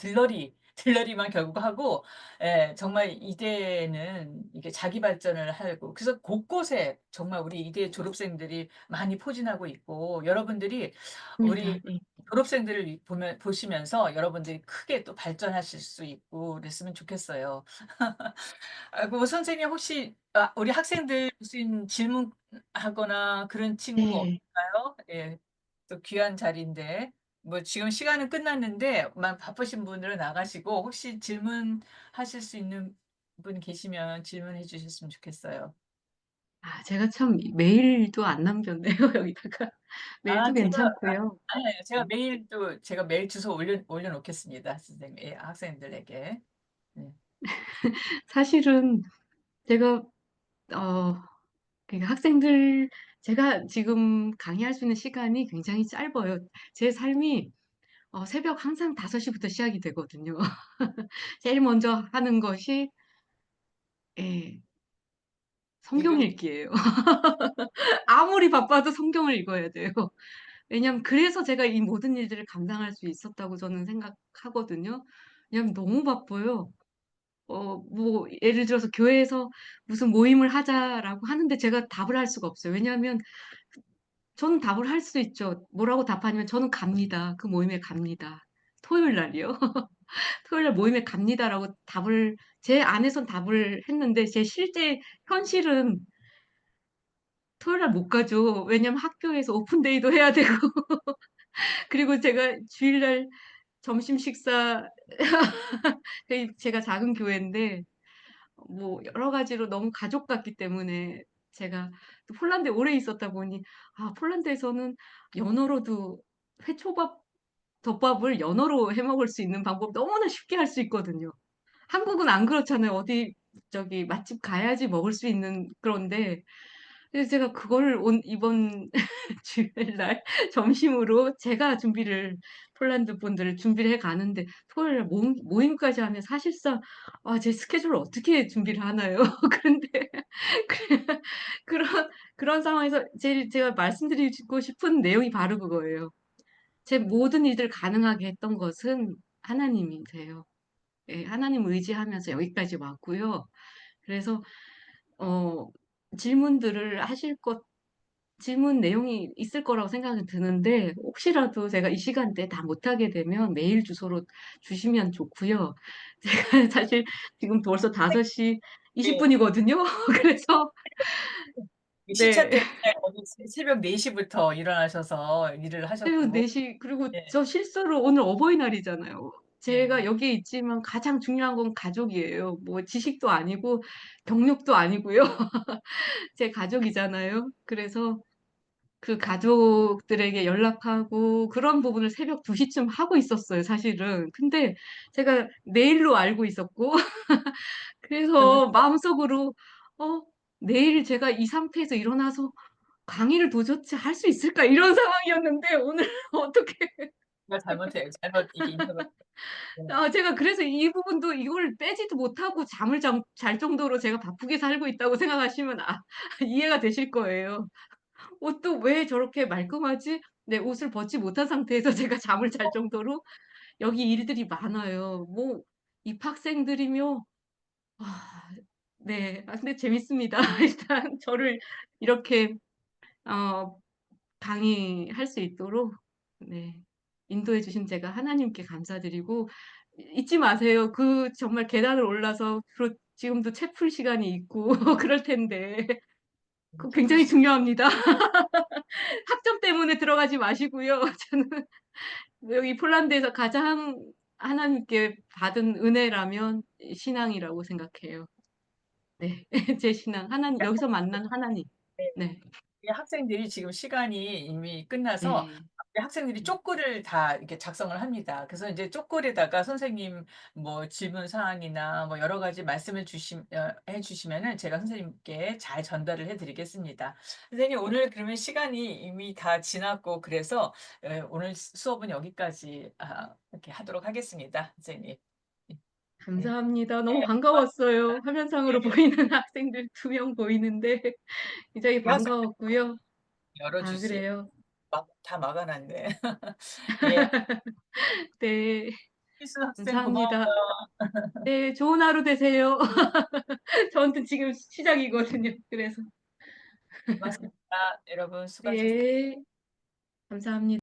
들러리만 결국 하고 예, 정말 이대는 이게 자기 발전을 하고 그래서 곳곳에 정말 우리 이대 졸업생들이 많이 포진하고 있고 여러분들이 우리 입니다. 네. 졸업생들을 보시면서 여러분들이 크게 또 발전하실 수 있고 그랬으면 좋겠어요. 그 선생님 혹시 우리 학생들 무슨 질문하거나 그런 친구 네. 없을까요? 예, 또 귀한 자리인데 뭐 지금 시간은 끝났는데 바쁘신 분들은 나가시고 혹시 질문하실 수 있는 분 계시면 질문해 주셨으면 좋겠어요. 아, 제가 참 메일도 안 남겼네요, 여기다가. 메일도 제가 괜찮고요. 아니 제가 메일 주소 올려놓겠습니다, 선생님, 예, 학생들에게. 네. 사실은 제가, 어, 그러니까 제가 지금 강의할 수 있는 시간이 굉장히 짧아요. 제 삶이 새벽 항상 5시부터 시작이 되거든요. 제일 먼저 하는 것이, 예, 성경 지금 읽기예요. 아무리 바빠도 성경을 읽어야 돼요. 왜냐면 그래서 제가 이 모든 일들을 감당할 수 있었다고 저는 생각하거든요. 왜냐면 너무 바빠요. 뭐, 예를 들어서 교회에서 무슨 모임을 하자라고 하는데 제가 답을 할 수가 없어요. 왜냐하면 저는 답을 할 수 있죠. 뭐라고 답하냐면 저는 갑니다. 그 모임에 갑니다. 토요일 날이요. 토요일 날 모임에 갑니다라고 제 안에선 답을 했는데 제 실제 현실은 토요일 날 못 가죠. 왜냐면 학교에서 오픈데이도 해야 되고. 그리고 제가 주일날 점심 식사 제가 작은 교회인데 뭐 여러 가지로 너무 가족 같기 때문에 제가 또 폴란드에 오래 있었다 보니 폴란드에서는 연어로도 회초밥 덮밥을 연어로 해 먹을 수 있는 방법 너무나 쉽게 할 수 있거든요. 한국은 안 그렇잖아요. 어디 저기 맛집 가야지 먹을 수 있는 그런데 그래서 제가 그거를 이번 주일날 점심으로 제가 준비를 폴란드 분들을 준비를 해 가는데 토요일 날 모임까지 하면 사실상 제 스케줄을 어떻게 준비를 하나요? 그런데 그 그런 상황에서 제일 제가 말씀드리고 싶은 내용이 바로 그거예요. 제 모든 일을 가능하게 했던 것은 하나님이세요. 예. 하나님 의지하면서 여기까지 왔고요. 그래서 어 질문들을 하실 것 질문 내용이 있을 거라고 생각은 드는데 혹시라도 제가 이 시간대에 다 못하게 되면 메일 주소로 주시면 좋고요. 제가 사실 지금 벌써 5시 20 네. 분이거든요. 그래서 이 시차 네. 때문에 어제 새벽 4 시부터 일어나셔서 일을 새벽 하셨고. 4시 그리고 네. 저 실수로 오늘 어버이날이잖아요. 제가 네. 여기에 있지만 가장 중요한 건 가족이에요. 뭐 지식도 아니고 경력도 아니고요. 제 가족이잖아요. 그래서 그 가족들에게 연락하고 그런 부분을 새벽 2 시쯤 하고 있었어요 사실은. 근데 제가 내일로 알고 있었고 그래서 마음속으로 '어 내일 제가 이 상태에서 일어나서 강의를 도대체 할 수 있을까?' 이런 상황이었는데 오늘 어떻게 제가 잘못해요. 잘못 이게 인터뷰. 네. 제가 그래서 이 부분도 이걸 빼지도 못하고 잠을 잘 정도로 제가 바쁘게 살고 있다고 생각하시면 이해가 되실 거예요. '옷도 왜 저렇게 말끔하지?' 네 옷을 벗지 못한 상태에서 제가 잠을 잘 정도로 여기 일들이 많아요. 뭐 입학생들이며 아 네. 근데 재밌습니다. 일단 저를 이렇게 어 강의할 수 있도록 네 인도해 주신 제가 하나님께 감사드리고 잊지 마세요. 그 정말 계단을 올라서 지금도 책 풀 시간이 있고 그럴 텐데 그거 채플 굉장히 씨. 중요합니다. 학점 때문에 들어가지 마시고요. 저는 여기 폴란드에서 가장 하나님께 받은 은혜라면 신앙이라고 생각해요. 네. 제 신앙. 하나님 여기서 만난 하나님. 네. 네. 이 학생들이 지금 시간이 이미 끝나서 네. 앞에 학생들이 네. 쪽글을 다 이렇게 작성을 합니다. 그래서 인제 쪽글에다가 선생님 뭐 질문 사항이나 뭐 여러 가지 말씀을 해 주시면은 제가 선생님께 잘 전달을 해 드리겠습니다. 선생님 오늘 그러면 시간이 이미 다 지났고 그래서 오늘 수업은 여기까지 이렇게 하도록 하겠습니다, 선생님. 네. 감사합니다. 네. 너무 반가웠어요. 화면상으로 네. 보이는 학생들 2명 보이는데 굉장히 이 학생들 반가웠고요. 열어 주세요. 그래요. 막 다 막아 놨네. 예. 네. 필수 학생 고마워요. 감사합니다. 네. 좋은 하루 되세요. 저한텐 지금 시작이거든요. 그래서. 고맙습니다. 여러분 수고하셨습니다. 네. 감사합니다.